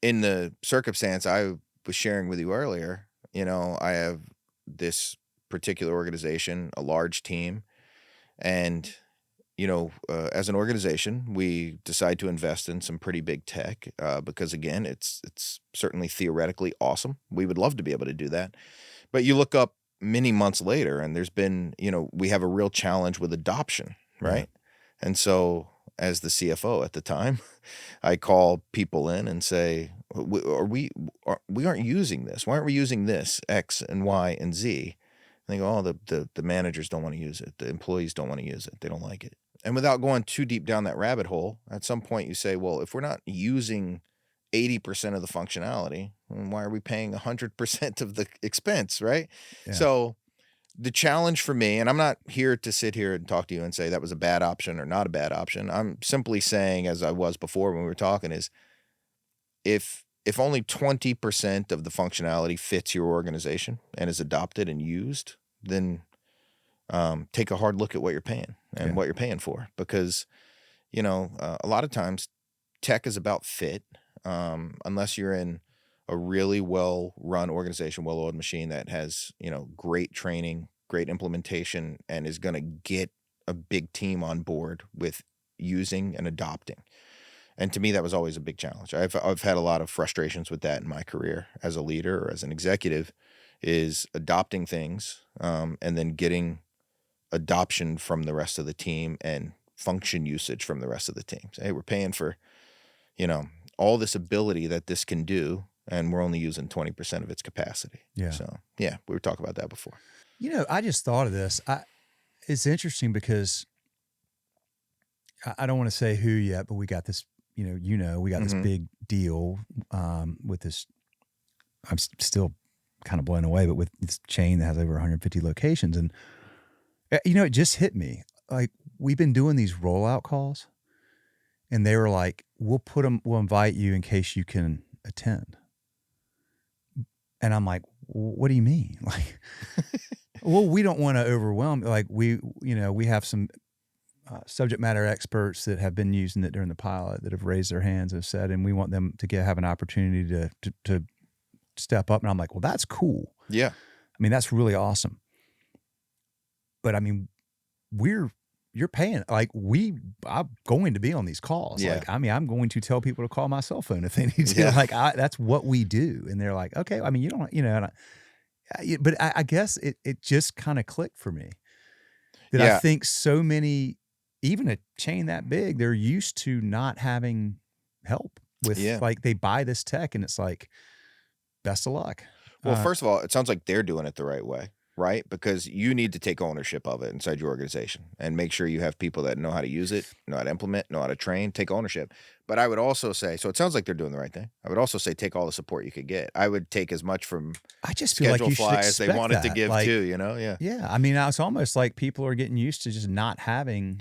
Speaker 2: In the circumstance I was sharing with you earlier, I have this particular organization, a large team, and as an organization, we decide to invest in some pretty big tech because, again, it's certainly theoretically awesome. We would love to be able to do that. But you look up many months later, and there's been, we have a real challenge with adoption, right? Yeah. And so as the CFO at the time, I call people in and say, we aren't using this. Why aren't we using this, X and Y and Z? And they go, oh, the managers don't want to use it. The employees don't want to use it. They don't like it. And without going too deep down that rabbit hole, at some point you say, well, if we're not using 80% of the functionality, why are we paying 100% of the expense, right? Yeah. So the challenge for me, and I'm not here to sit here and talk to you and say that was a bad option or not a bad option. I'm simply saying, as I was before when we were talking, is if only 20% of the functionality fits your organization and is adopted and used, then take a hard look at what you're paying and what you're paying for, because a lot of times tech is about fit. Unless you're in a really well-run organization, well-oiled machine that has, great training, great implementation, and is going to get a big team on board with using and adopting. And to me, that was always a big challenge. I've had a lot of frustrations with that in my career as a leader or as an executive, is adopting things and then getting adoption from the rest of the team and function usage from the rest of the team. So, hey, we're paying for, all this ability that this can do, and we're only using 20% of its capacity. Yeah. So, we were talking about that before.
Speaker 1: I just thought of this. It's interesting because I don't want to say who yet, but we got this, we got this big deal with this. I'm still kind of blown away, but with this chain that has over 150 locations, and it just hit me. Like, we've been doing these rollout calls, and they were like, we'll invite you in case you can attend. And I'm like, what do you mean? Like, well, we don't want to overwhelm. Like, we have some subject matter experts that have been using it during the pilot that have raised their hands and said, and we want them to have an opportunity to step up. And I'm like, well, that's cool.
Speaker 2: Yeah.
Speaker 1: I mean, that's really awesome. But I mean, you're paying, like, I'm going to be on these calls.
Speaker 2: Yeah.
Speaker 1: Like, I mean, I'm going to tell people to call my cell phone if they need to.
Speaker 2: Yeah.
Speaker 1: Like, that's what we do. And they're like, okay, I mean, you don't, but I guess it just kind of clicked for me that I think so many, even a chain that big, they're used to not having help with, like, they buy this tech and it's like, best of luck.
Speaker 2: Well, first of all, it sounds like they're doing it the right way, right? Because you need to take ownership of it inside your organization and make sure you have people that know how to use it, know how to implement, know how to train, take ownership. But I would also say, so it sounds like they're doing the right thing. I would also say take all the support you could get. I would take as much from
Speaker 1: I just feel like you should
Speaker 2: Schedulefly as they
Speaker 1: expect
Speaker 2: wanted to
Speaker 1: that.
Speaker 2: give
Speaker 1: Like,
Speaker 2: too, Yeah.
Speaker 1: Yeah. I mean, it's almost like people are getting used to just not having,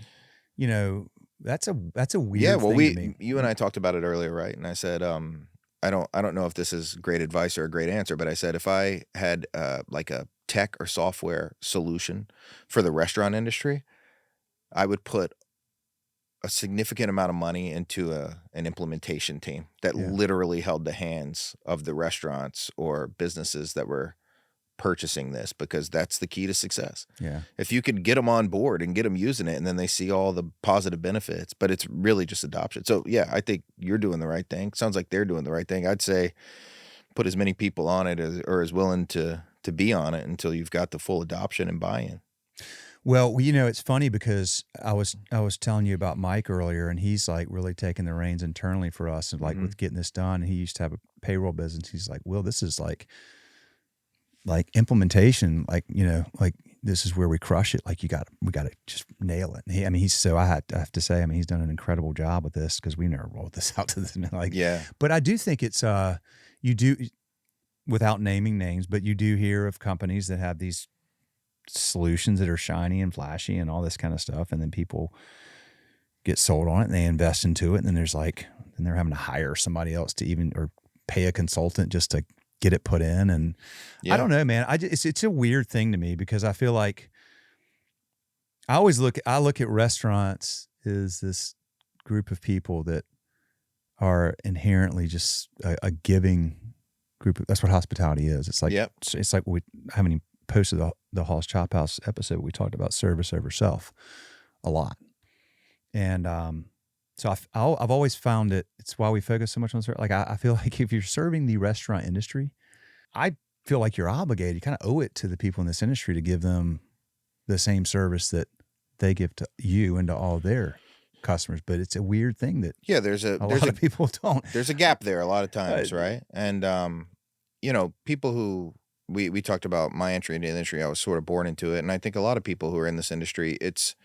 Speaker 1: that's a weird thing to me.
Speaker 2: You and I talked about it earlier, right? And I said, I don't know if this is great advice or a great answer, but I said, if I had like a tech or software solution for the restaurant industry, I would put a significant amount of money into an implementation team that literally held the hands of the restaurants or businesses that were purchasing this, because that's the key to success.
Speaker 1: Yeah.
Speaker 2: If you could get them on board and get them using it, and then they see all the positive benefits, but it's really just adoption. So yeah, I think you're doing the right thing. Sounds like they're doing the right thing. I'd say put as many people on it as willing to be on it until you've got the full adoption and buy-in.
Speaker 1: Well, it's funny because I was telling you about Mike earlier, and he's like really taking the reins internally for us, and like with getting this done. He used to have a payroll business. He's like, Will, this is like implementation, like this is where we crush it. Like, we got to just nail it. And I have to say, he's done an incredible job with this, because we never rolled this out to this. But I do think it's you do, without naming names, but you do hear of companies that have these solutions that are shiny and flashy and all this kind of stuff, and then people get sold on it and they invest into it, and then they're having to hire somebody else to even, or pay a consultant just to get it put in. And I don't know, man. It's a weird thing to me, because I feel like I look at restaurants as this group of people that are inherently just a giving group. That's what hospitality is. It's like, it's like how many posted the Hall's Chop House episode, we talked about service over self a lot. And so I've always found it's why we focus so much on service. Like, I feel like if you're serving the restaurant industry, I feel like you're obligated, you kind of owe it to the people in this industry to give them the same service that they give to you and to all their customers. But it's a weird thing that
Speaker 2: there's a
Speaker 1: lot of people don't.
Speaker 2: There's a gap there a lot of times, right? And people who we talked about my entry into the industry, I was sort of born into it, and I think a lot of people who are in this industry, it's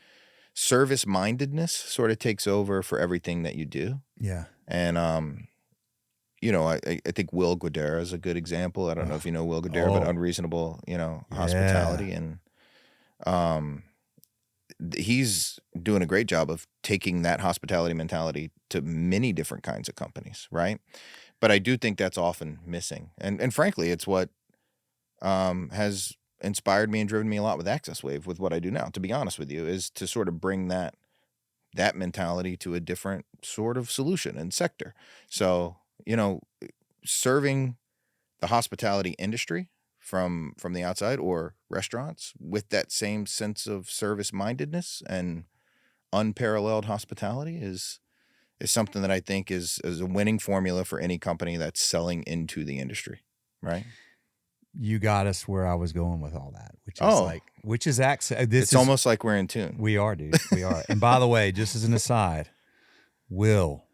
Speaker 2: service mindedness sort of takes over for everything that you do.
Speaker 1: Yeah.
Speaker 2: And I think Will Guidera is a good example. I don't know if you know Will Guidera, but Unreasonable, hospitality, and he's doing a great job of taking that hospitality mentality to many different kinds of companies, right? But I do think that's often missing, and frankly, it's what has inspired me and driven me a lot with AccessWave, with what I do now, to be honest with you, is to sort of bring that mentality to a different sort of solution and sector. So, serving the hospitality industry from the outside, or restaurants, with that same sense of service mindedness and unparalleled hospitality is something that I think is a winning formula for any company that's selling into the industry, right?
Speaker 1: You got us where I was going with all that, which is access.
Speaker 2: It's almost like we're in tune.
Speaker 1: We are, dude. We are. And by the way, just as an aside, Will,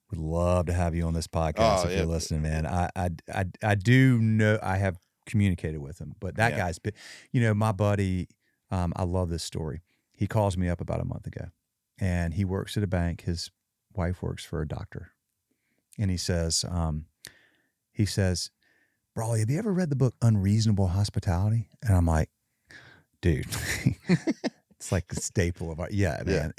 Speaker 1: would love to have you on this podcast if you're listening, man. I do know, I have communicated with him, but that guy's been, my buddy, I love this story. He calls me up about a month ago, and he works at a bank. His wife works for a doctor, and he says, Brawley, have you ever read the book Unreasonable Hospitality? And I'm like, dude, it's like the staple of our, yeah, man.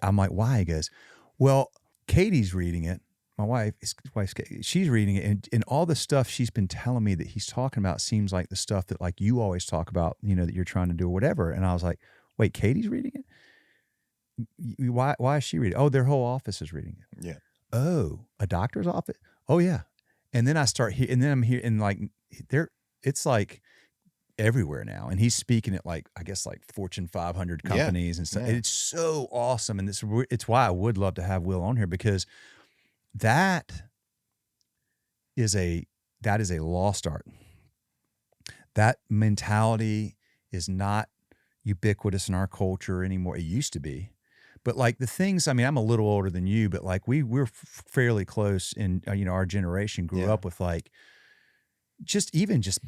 Speaker 1: I'm like, why? He goes, well, Katie's reading it. My wife, his wife's Katie, she's reading it, and all the stuff she's been telling me that he's talking about seems like the stuff that like you always talk about, you know, that you're trying to do or whatever. And I was like, wait, Katie's reading it? Why is she reading it? Oh, their whole office is reading it.
Speaker 2: Yeah.
Speaker 1: Oh, a doctor's office? Oh, yeah. And then I start here, and then I'm here, and like it's like everywhere now. And he's speaking at like, I guess like Fortune 500 companies and stuff.
Speaker 2: Yeah.
Speaker 1: It's so awesome. And it's why I would love to have Will on here, because that is a lost art. That mentality is not ubiquitous in our culture anymore. It used to be. But like the things, I mean, I'm a little older than you, but like we're fairly close in, you know, our generation grew up with like just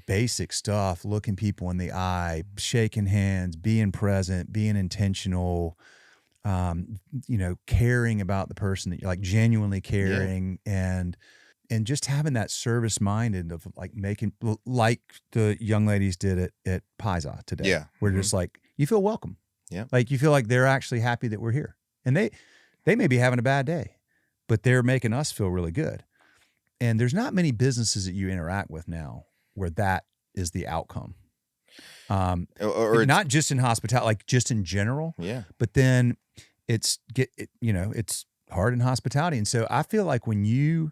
Speaker 1: basic stuff, looking people in the eye, shaking hands, being present, being intentional, you know, caring about the person that you're like genuinely caring and just having that service minded of like making, like the young ladies did at Pisa today.
Speaker 2: Yeah.
Speaker 1: We're just like, you feel welcome.
Speaker 2: Yeah.
Speaker 1: Like you feel like they're actually happy that we're here, and they may be having a bad day, but they're making us feel really good. And there's not many businesses that you interact with now where that is the outcome. Or not just in hospitality, like just in general.
Speaker 2: Yeah.
Speaker 1: But then it's hard in hospitality. And so I feel like when you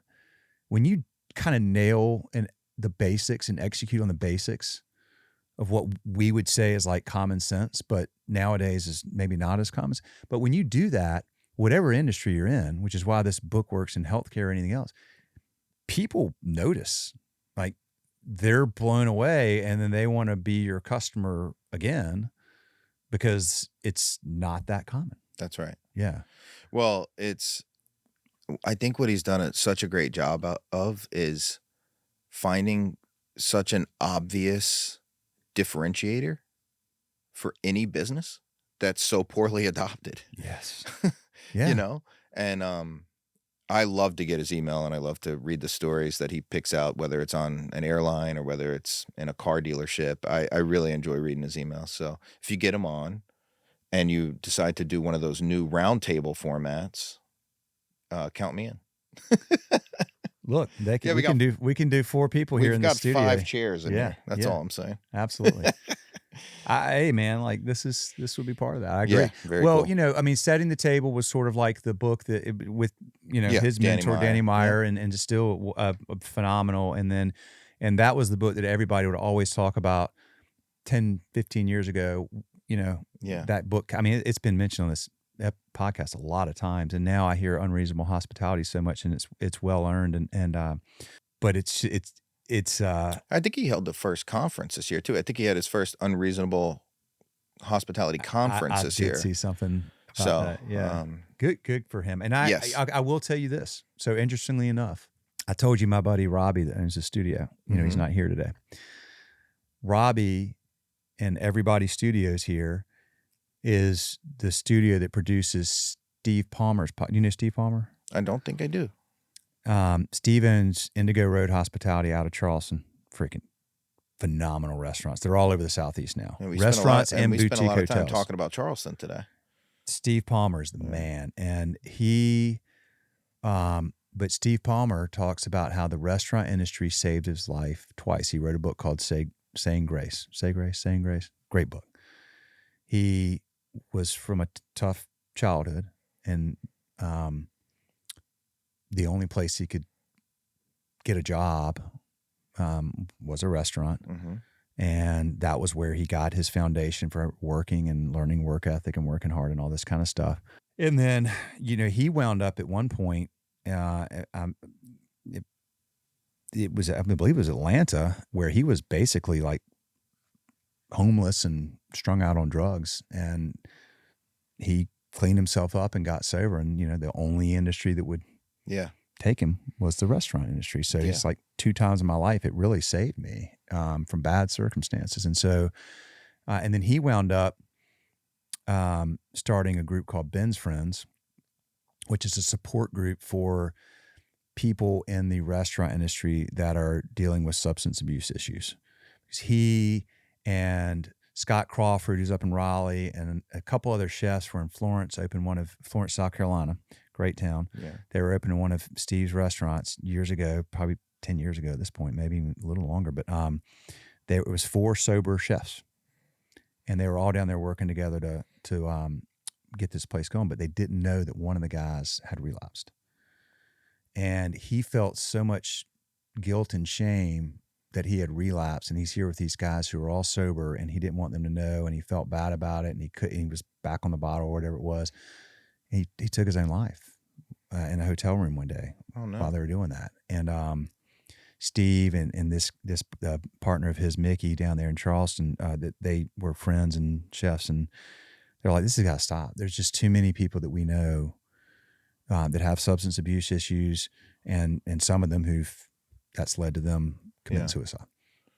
Speaker 1: kind of nail the basics and execute on the basics of what we would say is like common sense, but nowadays is maybe not as common. But when you do that, whatever industry you're in, which is why this book works in healthcare or anything else, people notice, like they're blown away, and then they want to be your customer again because it's not that common.
Speaker 2: That's right.
Speaker 1: Yeah.
Speaker 2: Well, I think what he's done such a great job of is finding such an obvious differentiator for any business that's so poorly adopted.
Speaker 1: Yes. Yeah.
Speaker 2: You know, and I love to get his email, and I love to read the stories that he picks out, whether it's on an airline or whether it's in a car dealership. I really enjoy reading his emails. So if you get him on and you decide to do one of those new roundtable formats, count me in.
Speaker 1: Look, we can do 4 people here in the studio.
Speaker 2: We've got 5 chairs in here. That's all I'm saying.
Speaker 1: Absolutely. Hey man, like this would be part of that. I agree.
Speaker 2: Yeah, very
Speaker 1: well,
Speaker 2: cool.
Speaker 1: You know, I mean, Setting the Table was sort of like the book that with, you know, his mentor, Danny Meyer, and just still phenomenal. And that was the book that everybody would always talk about 10, 15 years ago, you know, that book. I mean, it's been mentioned on this podcast a lot of times, and now I hear Unreasonable Hospitality so much, and it's well earned, but it's
Speaker 2: I think he held the first conference this year too. I think he had his first Unreasonable Hospitality conference this year.
Speaker 1: I did see something about that. Yeah. Good for him. And I will tell you this. So interestingly enough, I told you my buddy Robbie that owns the studio, you know, he's not here today. Robbie and Everybody Studios here is the studio that produces Steve Palmer's. You know Steve Palmer?
Speaker 2: I don't think I do.
Speaker 1: Steve owns Indigo Road Hospitality out of Charleston. Freaking phenomenal restaurants. They're all over the Southeast now. Restaurants and boutique hotels. We spent a lot of time
Speaker 2: talking about Charleston today.
Speaker 1: Steve Palmer is the man. And but Steve Palmer talks about how the restaurant industry saved his life twice. He wrote a book called Saying Grace. Say Grace, Saying Grace. Great book. He was from a tough childhood, and the only place he could get a job was a restaurant. And that was where he got his foundation for working and learning work ethic and working hard and all this kind of stuff. And then, you know, he wound up at one point, it was, I believe it was Atlanta, where he was basically like homeless and strung out on drugs. And he cleaned himself up and got sober. And, you know, the only industry that would take him was the restaurant industry. So he's like, 2 times in my life, it really saved me from bad circumstances. And so, and then he wound up starting a group called Ben's Friends, which is a support group for people in the restaurant industry that are dealing with substance abuse issues. He and Scott Crawford, who's up in Raleigh, and a couple other chefs were in Florence, Florence, South Carolina, great town.
Speaker 2: Yeah.
Speaker 1: They were opening one of Steve's restaurants years ago, probably 10 years ago at this point, maybe even a little longer. But it was 4 sober chefs, and they were all down there working together to get this place going. But they didn't know that one of the guys had relapsed. And he felt so much guilt and shame that he had relapsed, and he's here with these guys who are all sober, and he didn't want them to know, and he felt bad about it, and he was back on the bottle or whatever it was. He took his own life in a hotel room one day while they were doing that. And Steve and this partner of his, Mickey, down there in Charleston, that they were friends and chefs, and they're like, this has got to stop. There's just too many people that we know that have substance abuse issues, and some of them that's led to them committing suicide.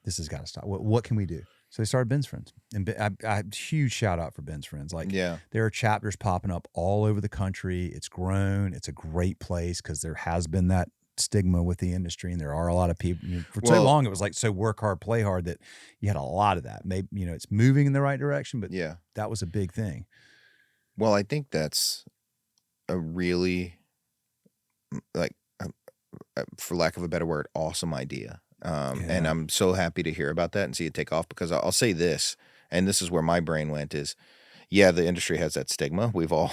Speaker 1: This has got to stop. What can we do? So they started Ben's Friends, and I huge shout out for Ben's Friends. There are chapters popping up all over the country. It's grown. It's a great place because there has been that stigma with the industry, and there are a lot of people. For so long, it was like so work hard, play hard that you had a lot of that. Maybe it's moving in the right direction, but that was a big thing.
Speaker 2: Well, I think that's a really, for lack of a better word, awesome idea. And I'm so happy to hear about that and see it take off, because I'll say this, and this is where my brain went, is the industry has that stigma. We've all,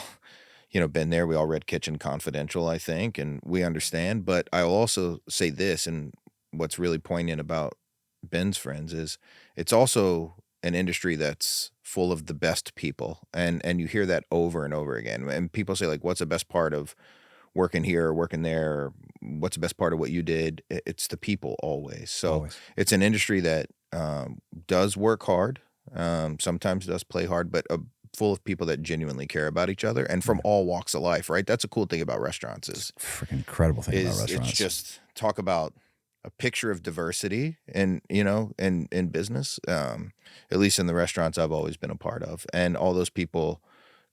Speaker 2: been there. We all read Kitchen Confidential, I think, and we understand. But I'll also say this, and what's really poignant about Ben's Friends is it's also an industry that's full of the best people. And you hear that over and over again. And people say, like, what's the best part of working here or working there? Or what's the best part of what you did? It's the people always. So it's an industry that does work hard, sometimes does play hard, but full of people that genuinely care about each other and from all walks of life, right? That's a cool thing about restaurants. Is
Speaker 1: freaking incredible thing about restaurants.
Speaker 2: It's just talk about a picture of diversity in business, at least in the restaurants I've always been a part of. And all those people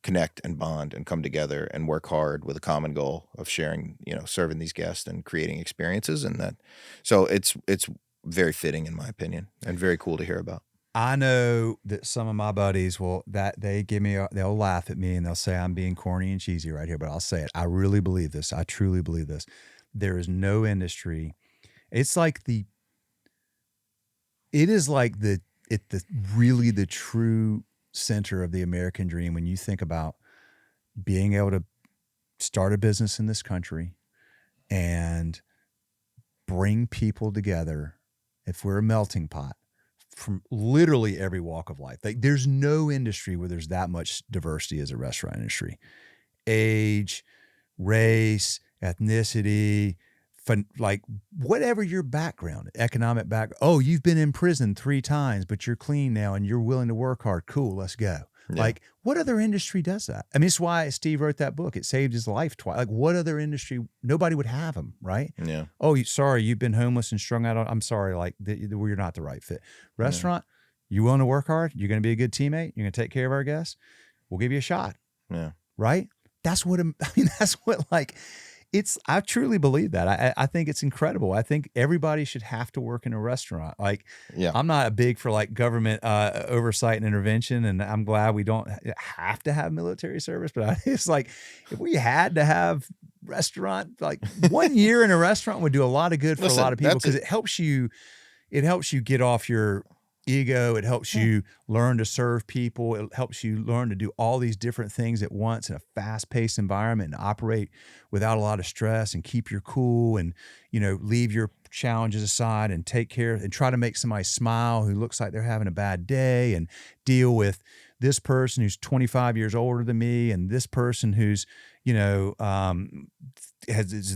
Speaker 2: connect and bond and come together and work hard with a common goal of sharing, serving these guests and creating experiences. And that, so it's very fitting in my opinion and very cool to hear about.
Speaker 1: I know that some of my buddies they'll laugh at me and they'll say I'm being corny and cheesy right here, but I'll say it. I really believe this. I truly believe this. There is no industry. It's like the true center of the American dream when you think about being able to start a business in this country and bring people together. If we're a melting pot from literally every walk of life, like there's no industry where there's that much diversity as a restaurant industry. Age, race, ethnicity, like whatever your background, economic background. Oh, you've been in prison 3 times, but you're clean now and you're willing to work hard. Cool, let's go. Yeah. Like what other industry does that? I mean, it's why Steve wrote that book. It saved his life twice. Like what other industry? Nobody would have him, right?
Speaker 2: Yeah.
Speaker 1: Oh, sorry, you've been homeless and strung out. I'm sorry, like you're not the right fit. Restaurant, you willing to work hard? You're going to be a good teammate? You're going to take care of our guests? We'll give you a shot.
Speaker 2: Yeah.
Speaker 1: Right? That's what I truly believe that. I think it's incredible. I think everybody should have to work in a restaurant. Like, I'm not big for like government oversight and intervention, and I'm glad we don't have to have military service. But it's like if we had to have restaurant, like 1 year in a restaurant would do a lot of good for a lot of people because it helps you get off your ego. It helps you learn to serve people. It helps you learn to do all these different things at once in a fast-paced environment and operate without a lot of stress and keep your cool and, leave your challenges aside and take care and try to make somebody smile who looks like they're having a bad day and deal with this person who's 25 years older than me and this person who's, is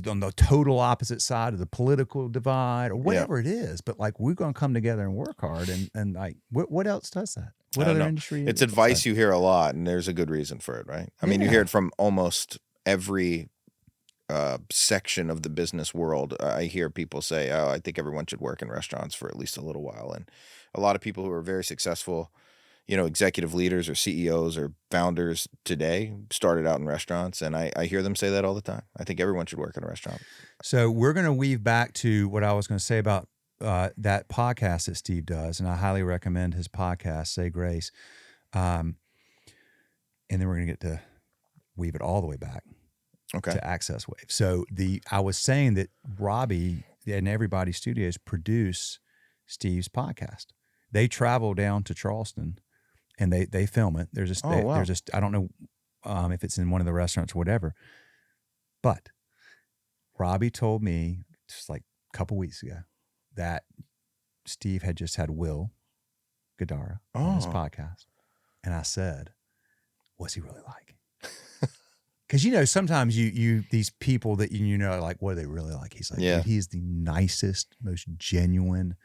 Speaker 1: on the total opposite side of the political divide or whatever it is. But like, we're going to come together and work hard. And like, what else does that? What other industry?
Speaker 2: It's advice you hear a lot, and there's a good reason for it, right? I mean, you hear it from almost every section of the business world. I hear people say, I think everyone should work in restaurants for at least a little while. And a lot of people who are very successful, executive leaders or CEOs or founders today started out in restaurants, and I hear them say that all the time. I think everyone should work in a restaurant.
Speaker 1: So we're going to weave back to what I was going to say about that podcast that Steve does, and I highly recommend his podcast, Say Grace. And then we're going to get to weave it all the way back to AccessWave. So I was saying that Robbie and Everybody Studios produce Steve's podcast. They travel down to Charleston and they film it. There's I don't know if it's in one of the restaurants or whatever, but Robbie told me just like a couple weeks ago that Steve had just had Will Gadara on his podcast. And I said, what's he really like? Because, sometimes you these people that like, what are they really like? He's like, dude, he's the nicest, most genuine,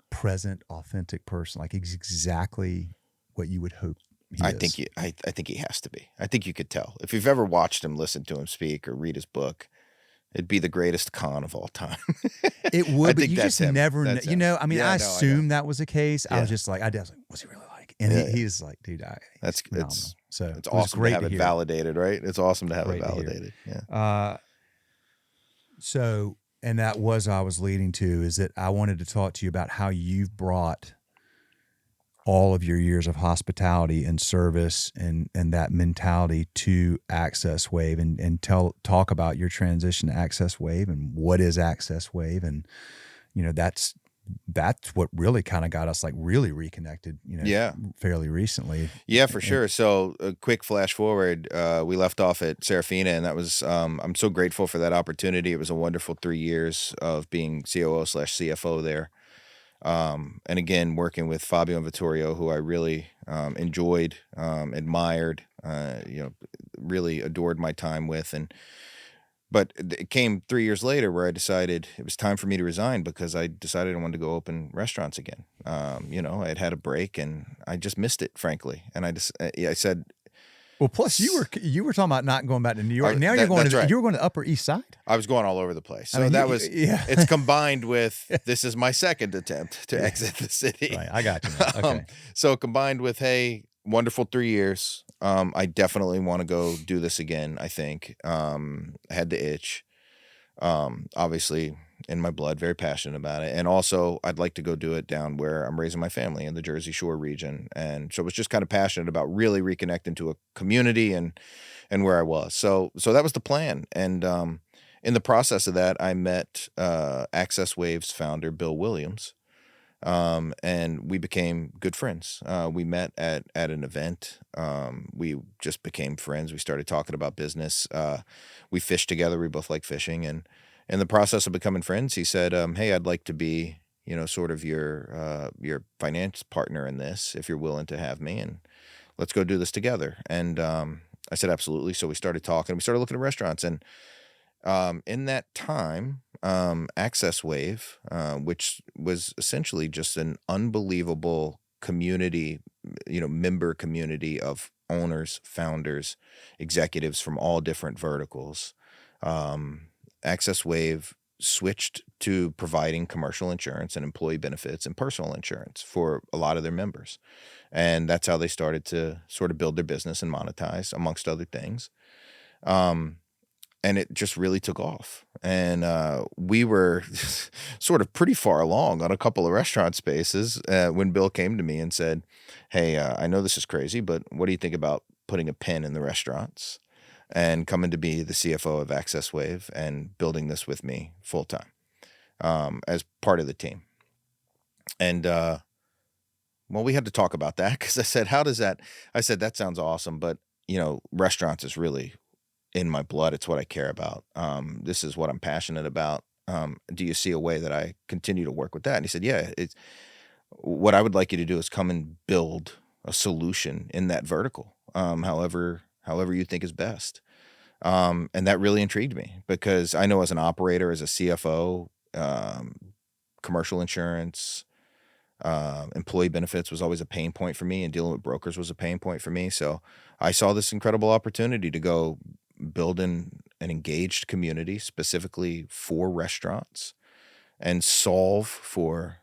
Speaker 1: present, authentic person. Like, he's exactly what you would hope he is.
Speaker 2: I think he has to be. I think you could tell. If you've ever watched him, listen to him speak, or read his book, it'd be the greatest con of all time.
Speaker 1: It would, but you just never know. I assumed that was the case. Yeah. I was just like, what's he really like? And he's like, dude,
Speaker 2: it's
Speaker 1: phenomenal. So
Speaker 2: it's awesome to have it validated, right? It's awesome to have it validated. Yeah.
Speaker 1: So, and that was I was leading to is that I wanted to talk to you about how you've brought all of your years of hospitality and service and that mentality to AccessWave and talk about your transition to AccessWave and what is AccessWave. And, that's what really kind of got us like really reconnected, fairly recently.
Speaker 2: Yeah, for sure. So a quick flash forward, we left off at Serafina, and that was, I'm so grateful for that opportunity. It was a wonderful 3 years of being COO/CFO there. And again, working with Fabio and Vittorio, who I really enjoyed, admired, really adored my time with. But it came 3 years later where I decided it was time for me to resign because I decided I wanted to go open restaurants again. I had a break and I just missed it, frankly. And I said,
Speaker 1: well, plus you were talking about not going back to New York. Now you were going to Upper East Side.
Speaker 2: I was going all over the place. So it's combined with, this is my second attempt to exit the city.
Speaker 1: Right, I got you. Okay.
Speaker 2: So combined with, hey, wonderful 3 years. I definitely want to go do this again. I think, I had the itch, obviously in my blood, very passionate about it. And also I'd like to go do it down where I'm raising my family in the Jersey Shore region. And so I was just kind of passionate about really reconnecting to a community and where I was. So that was the plan. And, in the process of that, I met, AccessWave's founder, Bill Williams. And we became good friends. We met at an event. We just became friends. We started talking about business. We fished together. We both like fishing. And in the process of becoming friends, he said, hey, I'd like to be, sort of your finance partner in this, if you're willing to have me, and let's go do this together. And, I said, absolutely. So we started talking, we started looking at restaurants, and, in that time, AccessWave, which was essentially just an unbelievable community, member community of owners, founders, executives from all different verticals. AccessWave switched to providing commercial insurance and employee benefits and personal insurance for a lot of their members. And that's how they started to sort of build their business and monetize, amongst other things. And it just really took off. And we were sort of pretty far along on a couple of restaurant spaces when Bill came to me and said, hey, I know this is crazy, but what do you think about putting a pin in the restaurants and coming to be the CFO of AccessWave and building this with me full time as part of the team? And well, we had to talk about that because I said, that sounds awesome, but restaurants is really in my blood. It's what I care about. This is what I'm passionate about. Do you see a way that I continue to work with that? And he said, yeah, what I would like you to do is come and build a solution in that vertical, however you think is best. And that really intrigued me because I know as an operator, as a CFO, commercial insurance, employee benefits was always a pain point for me, and dealing with brokers was a pain point for me. So I saw this incredible opportunity to go build an engaged community specifically for restaurants and solve for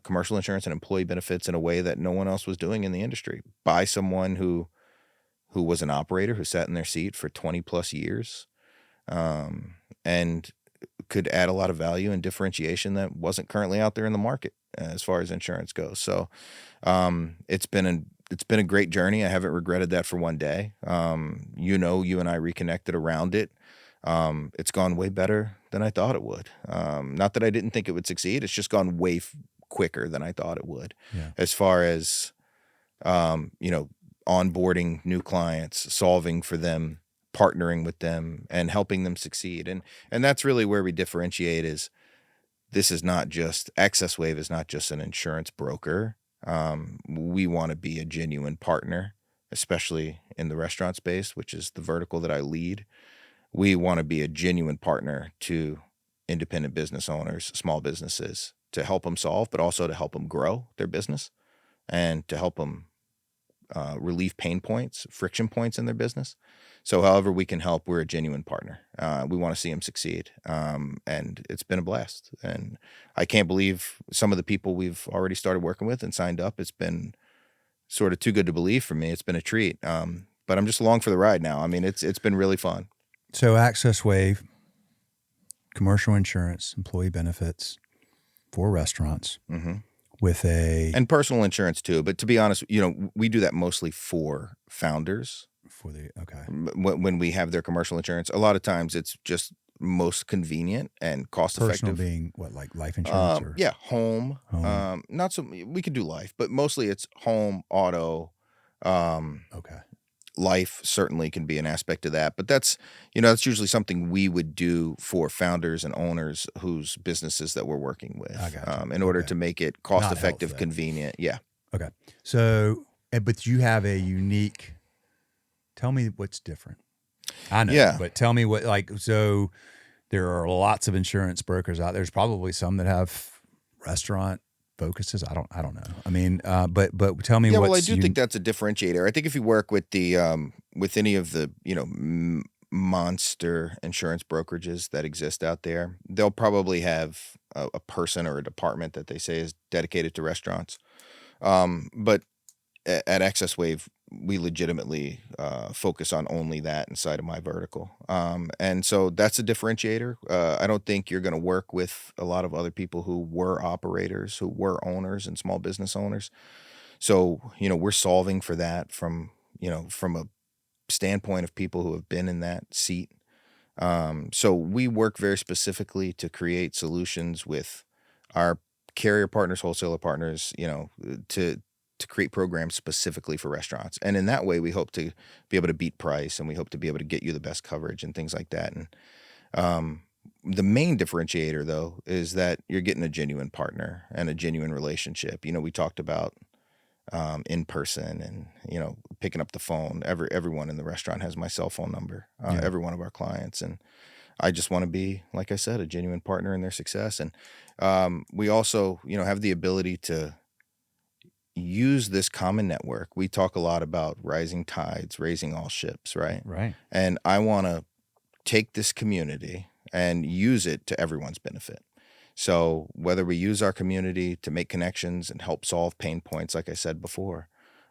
Speaker 2: commercial insurance and employee benefits in a way that no one else was doing in the industry, by someone who was an operator who sat in their seat for 20 plus years, and could add a lot of value and differentiation that wasn't currently out there in the market as far as insurance goes. So it's been a great journey. I haven't regretted that for one day. You and I reconnected around it. It's gone way better than I thought it would. Not that I didn't think it would succeed. It's just gone way quicker than I thought it would.
Speaker 1: Yeah.
Speaker 2: As far as, onboarding new clients, solving for them, partnering with them, and helping them succeed. And that's really where we differentiate. Is this is not just AccessWave is not just an insurance broker. We want to be a genuine partner, especially in the restaurant space, which is the vertical that I lead. We want to be a genuine partner to independent business owners, small businesses, to help them solve, but also to help them grow their business and to help them relieve pain points, friction points in their business. So however we can help, we're a genuine partner. We want to see them succeed. And it's been a blast. And I can't believe some of the people we've already started working with and signed up. It's been sort of too good to believe for me. It's been a treat. But I'm just along for the ride now. I mean, it's been really fun.
Speaker 1: So AccessWave, commercial insurance, employee benefits for restaurants.
Speaker 2: Mm-hmm.
Speaker 1: And
Speaker 2: personal insurance too. But to be honest, we do that mostly for founders. When we have their commercial insurance, a lot of times it's just most convenient and cost effective.
Speaker 1: Personal being what, like life insurance?
Speaker 2: Home. Not so. We could do life, but mostly it's home, auto. Life certainly can be an aspect of that, but that's usually something we would do for founders and owners whose businesses that we're working with, in order to make it cost effective, convenient. Yeah.
Speaker 1: Okay. So, but you have a unique. Tell me what's different. I know, but tell me so there are lots of insurance brokers out there. There's probably some that have restaurant focuses. I don't know. I mean, but tell me.
Speaker 2: Yeah, well, I do think that's a differentiator. I think if you work with the with any of the monster insurance brokerages that exist out there, they'll probably have a person or a department that they say is dedicated to restaurants. But at AccessWave, we legitimately focus on only that inside of my vertical. And so that's a differentiator. I don't think you're going to work with a lot of other people who were operators, who were owners and small business owners. So, we're solving for that from a standpoint of people who have been in that seat. So we work very specifically to create solutions with our carrier partners, wholesaler partners, to create programs specifically for restaurants. And in that way, we hope to be able to beat price, and we hope to be able to get you the best coverage and things like that. And the main differentiator, though, is that you're getting a genuine partner and a genuine relationship. We talked about in person and, picking up the phone. Everyone in the restaurant has my cell phone number, every one of our clients. And I just want to be, like I said, a genuine partner in their success. And we also, have the ability to use this common network. We talk a lot about rising tides, raising all ships, right?
Speaker 1: Right.
Speaker 2: And I want to take this community and use it to everyone's benefit. So whether we use our community to make connections and help solve pain points, like I said before,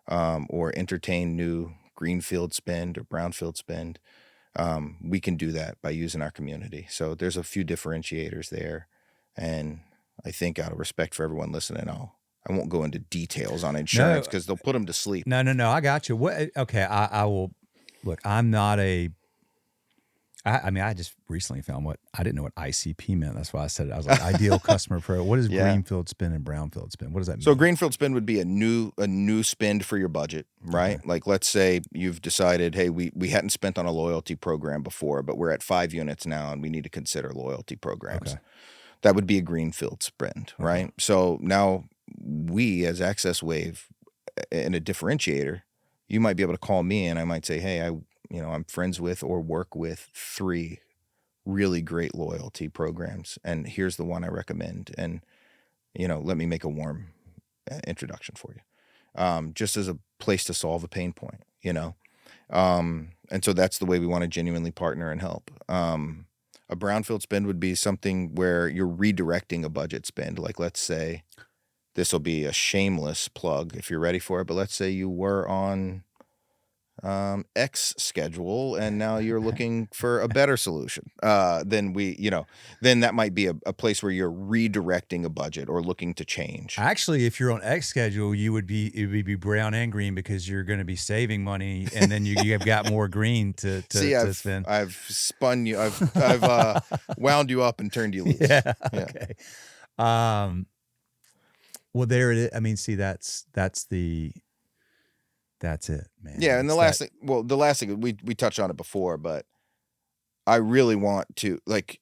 Speaker 2: or entertain new greenfield spend or brownfield spend, we can do that by using our community. So there's a few differentiators there. And I think out of respect for everyone listening, I won't go into details on insurance because they'll put them to sleep.
Speaker 1: No. I got you. Okay. I will look, I'm not I just recently found I didn't know what ICP meant. That's why I said it. I was like, ideal customer pro. What is greenfield spend and brownfield spend? What does that mean?
Speaker 2: So greenfield spend would be a new spend for your budget, right? Okay. Like, let's say you've decided, hey, we hadn't spent on a loyalty program before, but we're at 5 units now and we need to consider loyalty programs. Okay. That would be a greenfield spend, right? Okay. So now we, as AccessWave, in a differentiator, you might be able to call me and I might say, hey, I'm friends with or work with 3 really great loyalty programs, and here's the one I recommend. And, let me make a warm introduction for you, just as a place to solve a pain point, and so that's the way we want to genuinely partner and help. A brownfield spend would be something where you're redirecting a budget spend. Like, let's say this will be a shameless plug if you're ready for it, but let's say you were on X schedule and now you're looking for a better solution, then then that might be a place where you're redirecting a budget or looking to change.
Speaker 1: Actually, if you're on X schedule, it would be brown and green because you're going to be saving money, and then you have got more green to spend.
Speaker 2: I've spun you. I've wound you up and turned you loose.
Speaker 1: Yeah. Okay. Well, there it is. I mean, see, that's it, man.
Speaker 2: Yeah, and the last thing we touched on it before, but I really want to, like,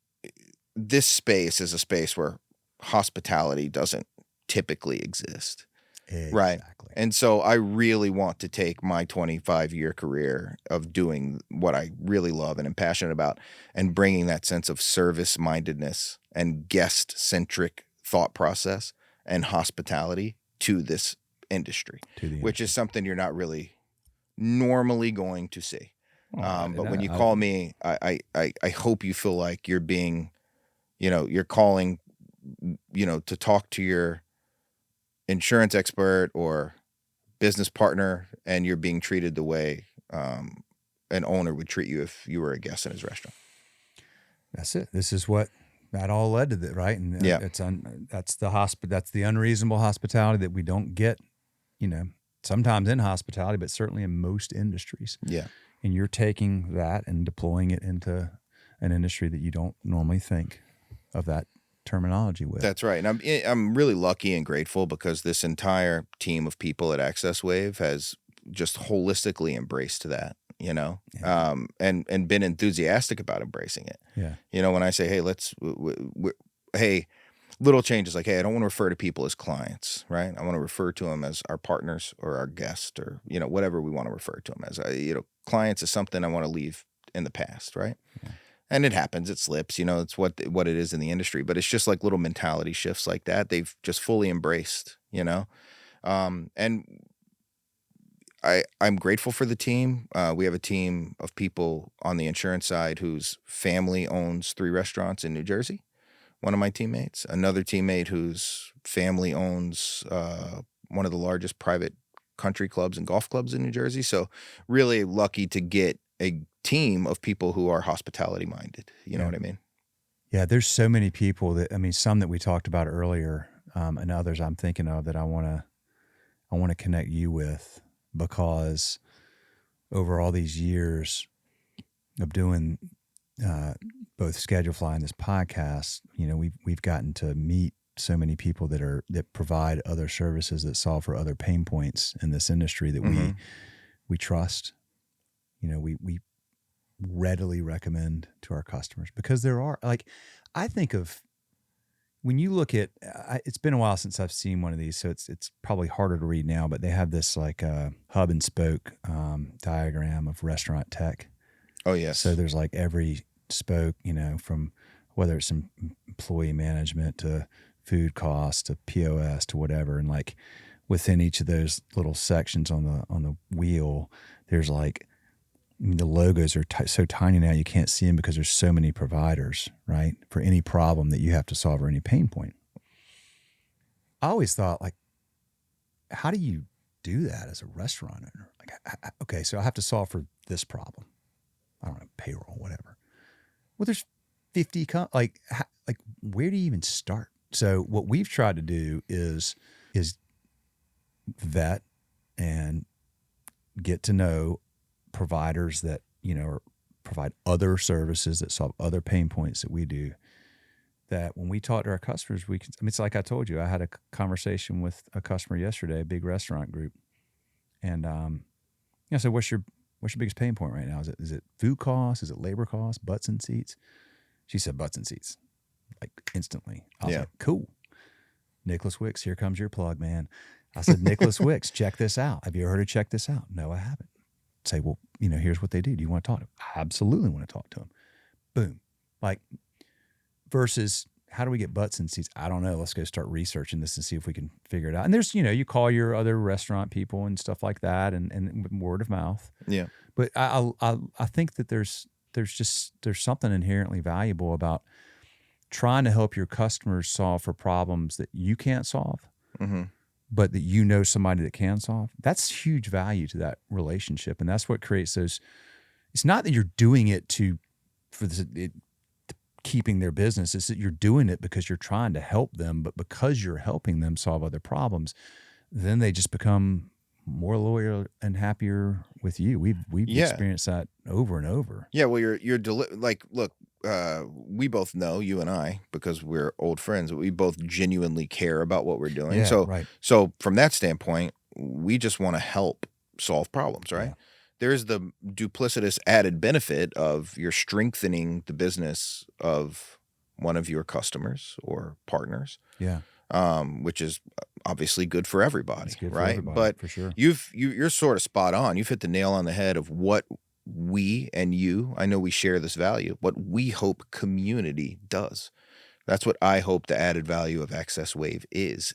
Speaker 2: this space is a space where hospitality doesn't typically exist.
Speaker 1: Exactly.
Speaker 2: Right. And so I really want to take my 25-year career of doing what I really love and am passionate about and bringing that sense of service-mindedness and guest-centric thought process and hospitality to this industry, which is something you're not really normally going to see. But when you call me, I hope you feel like you're being, you're calling, to talk to your insurance expert or business partner, and you're being treated the way an owner would treat you if you were a guest in his restaurant.
Speaker 1: That's it. This is what that all led to that, right? And that's the unreasonable hospitality that we don't get, sometimes in hospitality, but certainly in most industries.
Speaker 2: Yeah.
Speaker 1: And you're taking that and deploying it into an industry that you don't normally think of that terminology with.
Speaker 2: That's right. And I'm really lucky and grateful because this entire team of people at AccessWave has just holistically embraced that, and been enthusiastic about embracing it.
Speaker 1: Yeah.
Speaker 2: When I say, hey, hey, little changes like, hey, I don't want to refer to people as clients, right? I want to refer to them as our partners or our guests or, whatever we want to refer to them as. Clients is something I want to leave in the past, right? Yeah. And it happens, it slips, it's what it is in the industry, but it's just like little mentality shifts like that. They've just fully embraced, and I'm grateful for the team. We have a team of people on the insurance side whose family owns 3 restaurants in New Jersey. One of my teammates, another teammate whose family owns one of the largest private country clubs and golf clubs in New Jersey. So really lucky to get a team of people who are hospitality minded. You know what I mean?
Speaker 1: Yeah. There's so many people some that we talked about earlier, and others I'm thinking of that I want to connect you with, because over all these years of doing both Schedulefly and this podcast, we've gotten to meet so many people that provide other services that solve for other pain points in this industry that we trust. We readily recommend to our customers, because there are, I think of, when you look at, it's been a while since I've seen one of these, so it's probably harder to read now, but they have this hub and spoke diagram of restaurant tech.
Speaker 2: Oh, yes.
Speaker 1: So there's every spoke, from whether it's some employee management to food costs to POS to whatever, and within each of those little sections on the wheel, there's the logos are so tiny now you can't see them because there's so many providers, right, for any problem that you have to solve or any pain point. I always thought, how do you do that as a restaurant owner? Okay, so I have to solve for this problem. I don't know, payroll, whatever. Well, there's 50, where do you even start? So what we've tried to do is vet and get to know providers that, provide other services that solve other pain points that we do, that when we talk to our customers, it's like I told you, I had a conversation with a customer yesterday, a big restaurant group. And, I said, what's your biggest pain point right now? Is it food costs? Is it labor costs, butts and seats? She said butts and seats, instantly. I was like, cool. Nicholas Wicks, here comes your plug, man. I said, Nicholas Wicks, check this out. Have you ever heard of check this out? No, I haven't. Say, well, here's what they do. Do you want to talk to them? I absolutely want to talk to them. Boom. Versus, how do we get butts and seats? I don't know. Let's go start researching this and see if we can figure it out. And there's, you call your other restaurant people and stuff like that, and word of mouth.
Speaker 2: Yeah.
Speaker 1: But I think that there's something inherently valuable about trying to help your customers solve for problems that you can't solve, but that you know somebody that can solve, that's huge value to that relationship. And that's what creates those. It's not that you're doing it keeping their business. It's that you're doing it because you're trying to help them, but because you're helping them solve other problems, then they just become more loyal and happier with you. We've experienced that over and over.
Speaker 2: Yeah. Well, look, we both know, you and I, because we're old friends, we both genuinely care about what we're doing.
Speaker 1: Yeah,
Speaker 2: so,
Speaker 1: right.
Speaker 2: so from that standpoint, we just want to help solve problems, right?
Speaker 1: Yeah.
Speaker 2: There's the duplicitous added benefit of you're strengthening the business of one of your customers or partners.
Speaker 1: Yeah.
Speaker 2: Which is obviously good for everybody,
Speaker 1: It's good
Speaker 2: right?
Speaker 1: for everybody,
Speaker 2: But
Speaker 1: for sure.
Speaker 2: you're sort of spot on. You've hit the nail on the head of what we and you, I know we share this value, what we hope community does. That's what I hope the added value of AccessWave is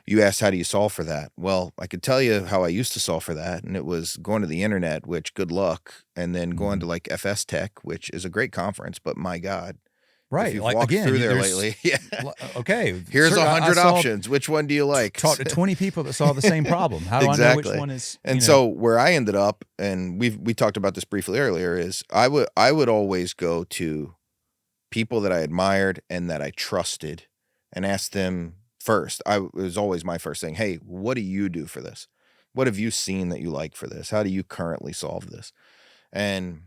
Speaker 2: you asked, how do you solve for that? Well, I could tell you how I used to solve for that. And it was going to the internet, which good luck. And then going to like FS Tech, which is a great conference, but my God.
Speaker 1: Right.
Speaker 2: If you've
Speaker 1: like
Speaker 2: walked
Speaker 1: again,
Speaker 2: thulh there lately. Yeah.
Speaker 1: Okay.
Speaker 2: Here's
Speaker 1: sure,
Speaker 2: 100 options. Which one do you like?
Speaker 1: Talk to 20 people that solve the same problem. How do I know which one is?
Speaker 2: And so where I ended up, and we talked about this briefly earlier, is I would always go to people that I admired and that I trusted and ask them first. It was always my first thing. Hey, what do you do for this? What have you seen that you like for this? How do you currently solve this? And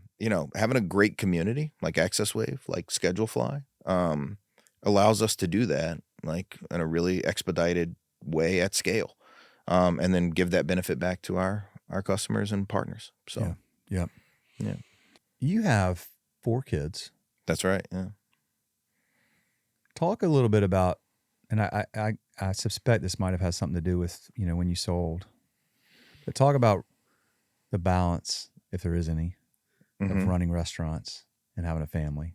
Speaker 2: having a great community like AccessWave, like Schedulefly, allows us to do that like in a really expedited way at scale, and then give that benefit back to our customers and partners. So,
Speaker 1: yeah. You have 4 kids.
Speaker 2: That's right. Yeah.
Speaker 1: Talk a little bit about, and I suspect this might have had something to do with when you sold, but talk about the balance, if there is any, of running restaurants and having a family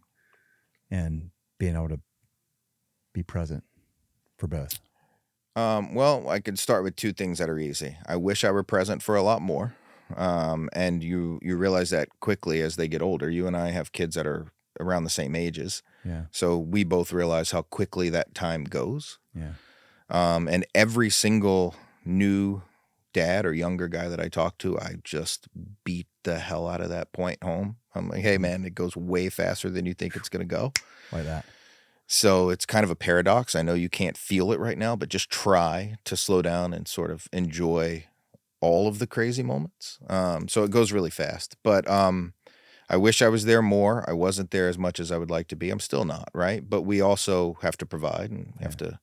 Speaker 1: and being able to be present for both.
Speaker 2: Well, I could start with 2 things that are easy. I wish I were present for a lot more. And you realize that quickly as they get older. You and I have kids that are around the same ages.
Speaker 1: Yeah.
Speaker 2: So we both realize how quickly that time goes.
Speaker 1: Yeah.
Speaker 2: And every single new dad or younger guy that I talk to, I just beat the hell out of that point home. I'm like, hey man, it goes way faster than you think it's going to go.
Speaker 1: Like that.
Speaker 2: So it's kind of a paradox. I know you can't feel it right now, but just try to slow down and sort of enjoy all of the crazy moments. So it goes really fast, but I wish I was there more. I wasn't there as much as I would like to be. I'm still not, right? But we also have to provide and have to,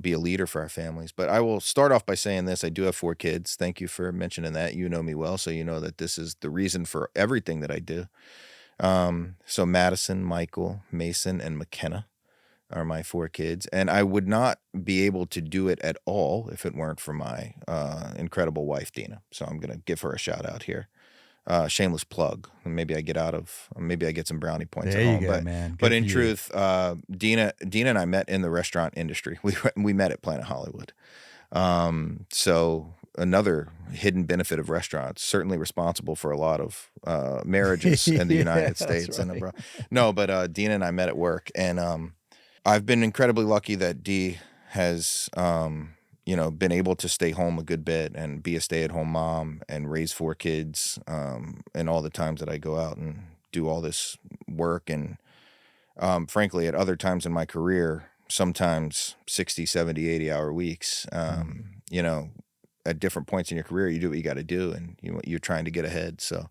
Speaker 2: be a leader for our families. But I will start off by saying this. I do have 4 kids. Thank you for mentioning that. You know me well, so you know that this is the reason for everything that I do. So Madison, Michael, Mason, and McKenna are my 4 kids. And I would not be able to do it at all if it weren't for my incredible wife, Dina. So I'm going to give her a shout out here. Shameless plug. Maybe I get some brownie points
Speaker 1: there
Speaker 2: at home.
Speaker 1: You go,
Speaker 2: but,
Speaker 1: man.
Speaker 2: But in truth, Dina and I met in the restaurant industry. We met at Planet Hollywood. So another hidden benefit of restaurants, certainly responsible for a lot of marriages in the United States and abroad. No, but Dina and I met at work, and I've been incredibly lucky that Dee has been able to stay home a good bit and be a stay-at-home mom and raise 4 kids, and all the times that I go out and do all this work. And frankly, at other times in my career, sometimes 60, 70, 80-hour weeks, at different points in your career, you do what you got to do, and you're trying to get ahead. So,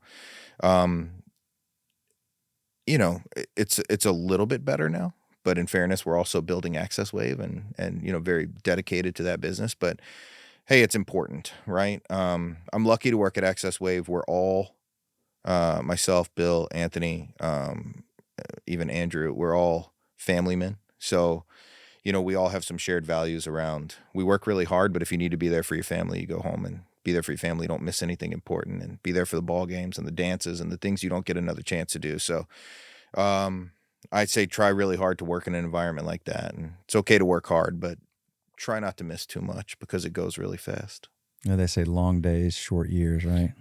Speaker 2: it's a little bit better now. But in fairness, we're also building AccessWave and very dedicated to that business. But hey, it's important, right? I'm lucky to work at AccessWave. We're all, myself, Bill, Anthony, even Andrew, we're all family men. So, we all have some shared values around. We work really hard, but if you need to be there for your family, you go home and be there for your family. Don't miss anything important, and be there for the ball games and the dances and the things you don't get another chance to do. So, I'd say try really hard to work in an environment like that. And it's okay to work hard, but try not to miss too much because it goes really fast.
Speaker 1: They say long days, short years, right?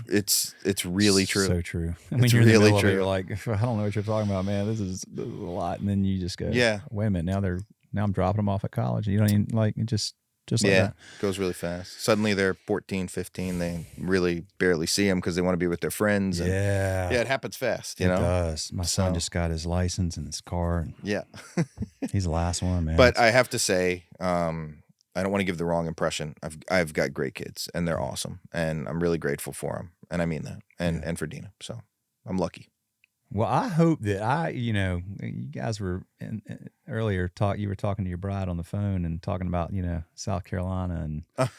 Speaker 2: It's really true.
Speaker 1: So true.
Speaker 2: It's really true.
Speaker 1: You're like, I don't know what you're talking about, man. This is a lot. And then you just go,
Speaker 2: yeah,
Speaker 1: wait a minute. Now they're now I'm dropping them off at college. You don't even like it just like that.
Speaker 2: Goes really fast. Suddenly they're 14, 15. They really barely see them because they want to be with their friends. And
Speaker 1: Yeah.
Speaker 2: it happens fast, you
Speaker 1: It
Speaker 2: know?
Speaker 1: does. My son just got his license and his car. And
Speaker 2: yeah.
Speaker 1: He's the last one, man.
Speaker 2: But I have to say, I don't want to give the wrong impression. I've got great kids and they're awesome. And I'm really grateful for them. And I mean that. And for Dina. So I'm lucky.
Speaker 1: Well, I hope that you guys were earlier you were talking to your bride on the phone and talking about, South Carolina, and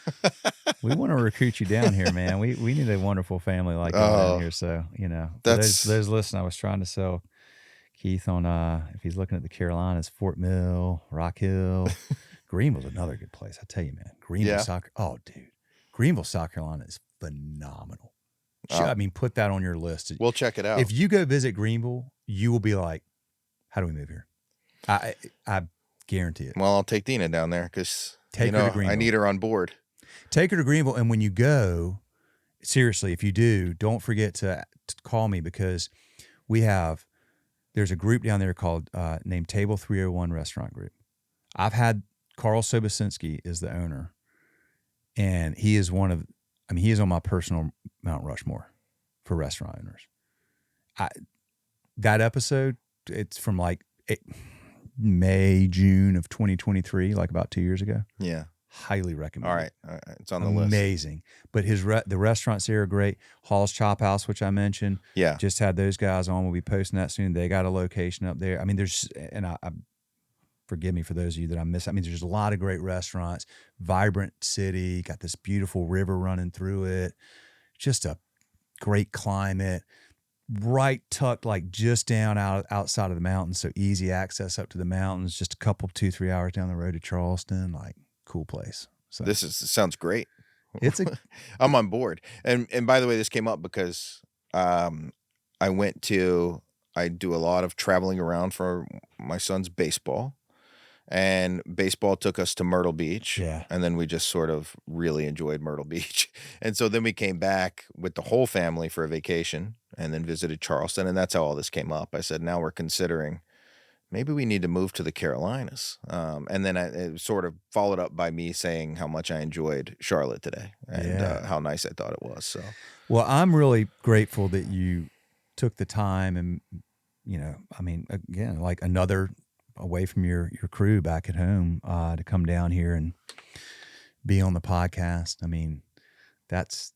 Speaker 1: we want to recruit you down here, man. We need a wonderful family like that down here. So, those listening, I was trying to sell Keith on, if he's looking at the Carolinas, Fort Mill, Rock Hill, Greenville's another good place. I tell you, man, Greenville, South Carolina is phenomenal. I mean, put that on your list.
Speaker 2: We'll check it out.
Speaker 1: If you go visit Greenville, you will be like, how do we move here? I guarantee it.
Speaker 2: Well, I'll take Dina down there because
Speaker 1: her to Greenville.
Speaker 2: I need her on board.
Speaker 1: Take her to Greenville. And when you go, seriously, if you do, don't forget to call me, because there's a group down there called named Table 301 Restaurant Group. I've had Carl Sobosinski is the owner, and he is he is on my personal Mount Rushmore for restaurant owners. That episode, it's from like May, June of 2023, like about 2 years ago.
Speaker 2: Yeah.
Speaker 1: Highly recommend.
Speaker 2: All right. It's on the list.
Speaker 1: Amazing. But the restaurants there are great. Hall's Chop House, which I mentioned.
Speaker 2: Yeah.
Speaker 1: Just had those guys on. We'll be posting that soon. They got a location up there. I mean, I forgive me for those of you that I miss. I mean, there's a lot of great restaurants, vibrant city, got this beautiful river running through it, just a great climate, right tucked like just down outside of the mountains, so easy access up to the mountains, just a couple, 2-3 hours down the road to Charleston, like cool place. So
Speaker 2: sounds great.
Speaker 1: I'm
Speaker 2: on board. And by the way, this came up because I do a lot of traveling around for my son's baseball. And baseball took us to Myrtle Beach.
Speaker 1: Yeah.
Speaker 2: And then we just sort of really enjoyed Myrtle Beach. And so then we came back with the whole family for a vacation and then visited Charleston. And that's how all this came up. I said, now we're considering maybe we need to move to the Carolinas. And then it sort of followed up by me saying how much I enjoyed Charlotte today and how nice I thought it was. So,
Speaker 1: well, I'm really grateful that you took the time and, I mean, again, like another away from your crew back at home to come down here and be on the podcast. I mean, that's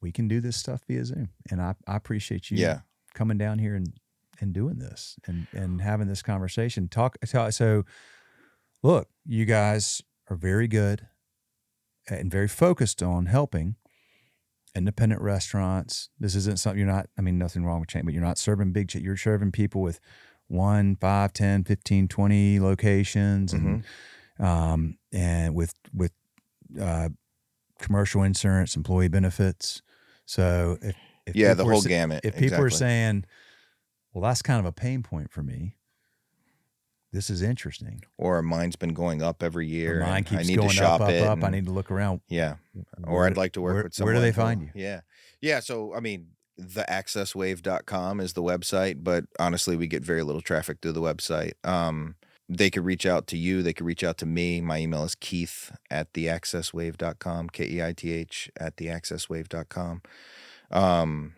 Speaker 1: we can do this stuff via Zoom, and I appreciate you coming down here and doing this and having this conversation. So look, you guys are very good and very focused on helping independent restaurants. This isn't something nothing wrong with chain, but you're not serving big chain. You're serving people with 1, 5, 10, 15, 20 locations, and with commercial insurance, employee benefits. So if
Speaker 2: the whole gamut.
Speaker 1: If people are saying, well, that's kind of a pain point for me, this is interesting.
Speaker 2: Or mine's been going up every year.
Speaker 1: Mine keeps
Speaker 2: I need
Speaker 1: going
Speaker 2: to shop
Speaker 1: up. I need to look around.
Speaker 2: Yeah. Or I'd like to work with someone.
Speaker 1: Where do they find you?
Speaker 2: Yeah. Yeah. So, I mean, the AccessWave.com is the website, but honestly, we get very little traffic through the website. They could reach out to you. They could reach out to me. My email is keith@theaccesswave.com, KEITH @theaccesswave.com.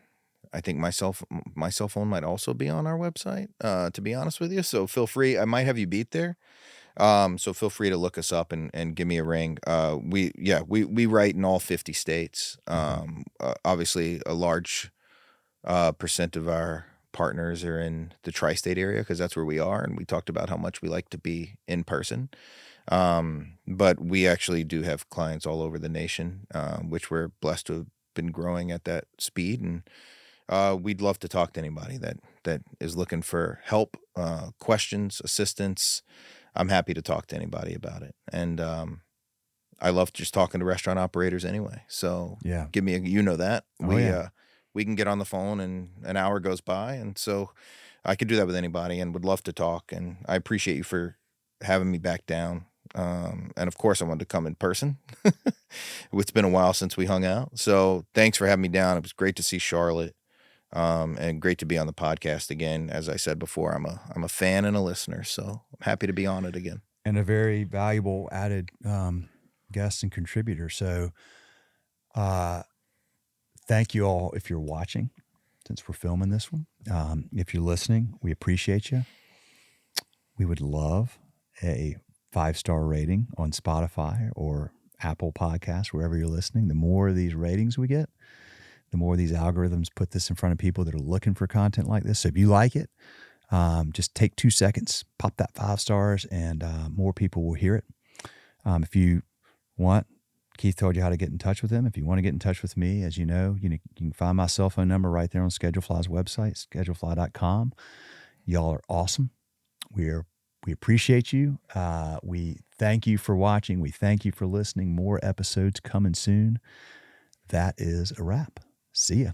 Speaker 2: I think my cell phone might also be on our website, to be honest with you. So feel free. I might have you beat there. So feel free to look us up and give me a ring. We write in all 50 states. Obviously a large percent of our partners are in the tri-state area because that's where we are. And we talked about how much we like to be in person. But we actually do have clients all over the nation, which we're blessed to have been growing at that speed. And we'd love to talk to anybody that is looking for help, questions, assistance. I'm happy to talk to anybody about it. And I love just talking to restaurant operators anyway. So give me that. We can get on the phone and an hour goes by. And so I could do that with anybody and would love to talk. And I appreciate you for having me back down. And of course I wanted to come in person. It's been a while since we hung out. So thanks for having me down. It was great to see Charlotte. And great to be on the podcast again. As I said before, I'm a fan and a listener. So I'm happy to be on it again.
Speaker 1: And a very valuable added guest and contributor. So thank you all if you're watching, since we're filming this one. If you're listening, we appreciate you. We would love a 5-star rating on Spotify or Apple Podcasts, wherever you're listening. The more of these ratings we get, the more these algorithms put this in front of people that are looking for content like this. So if you like it, just take 2 seconds, pop that 5 stars, and more people will hear it. If you want, Keith told you how to get in touch with him. If you want to get in touch with me, as you know, you can find my cell phone number right there on Schedulefly's website, schedulefly.com. Y'all are awesome. We appreciate you. We thank you for watching. We thank you for listening. More episodes coming soon. That is a wrap. See ya.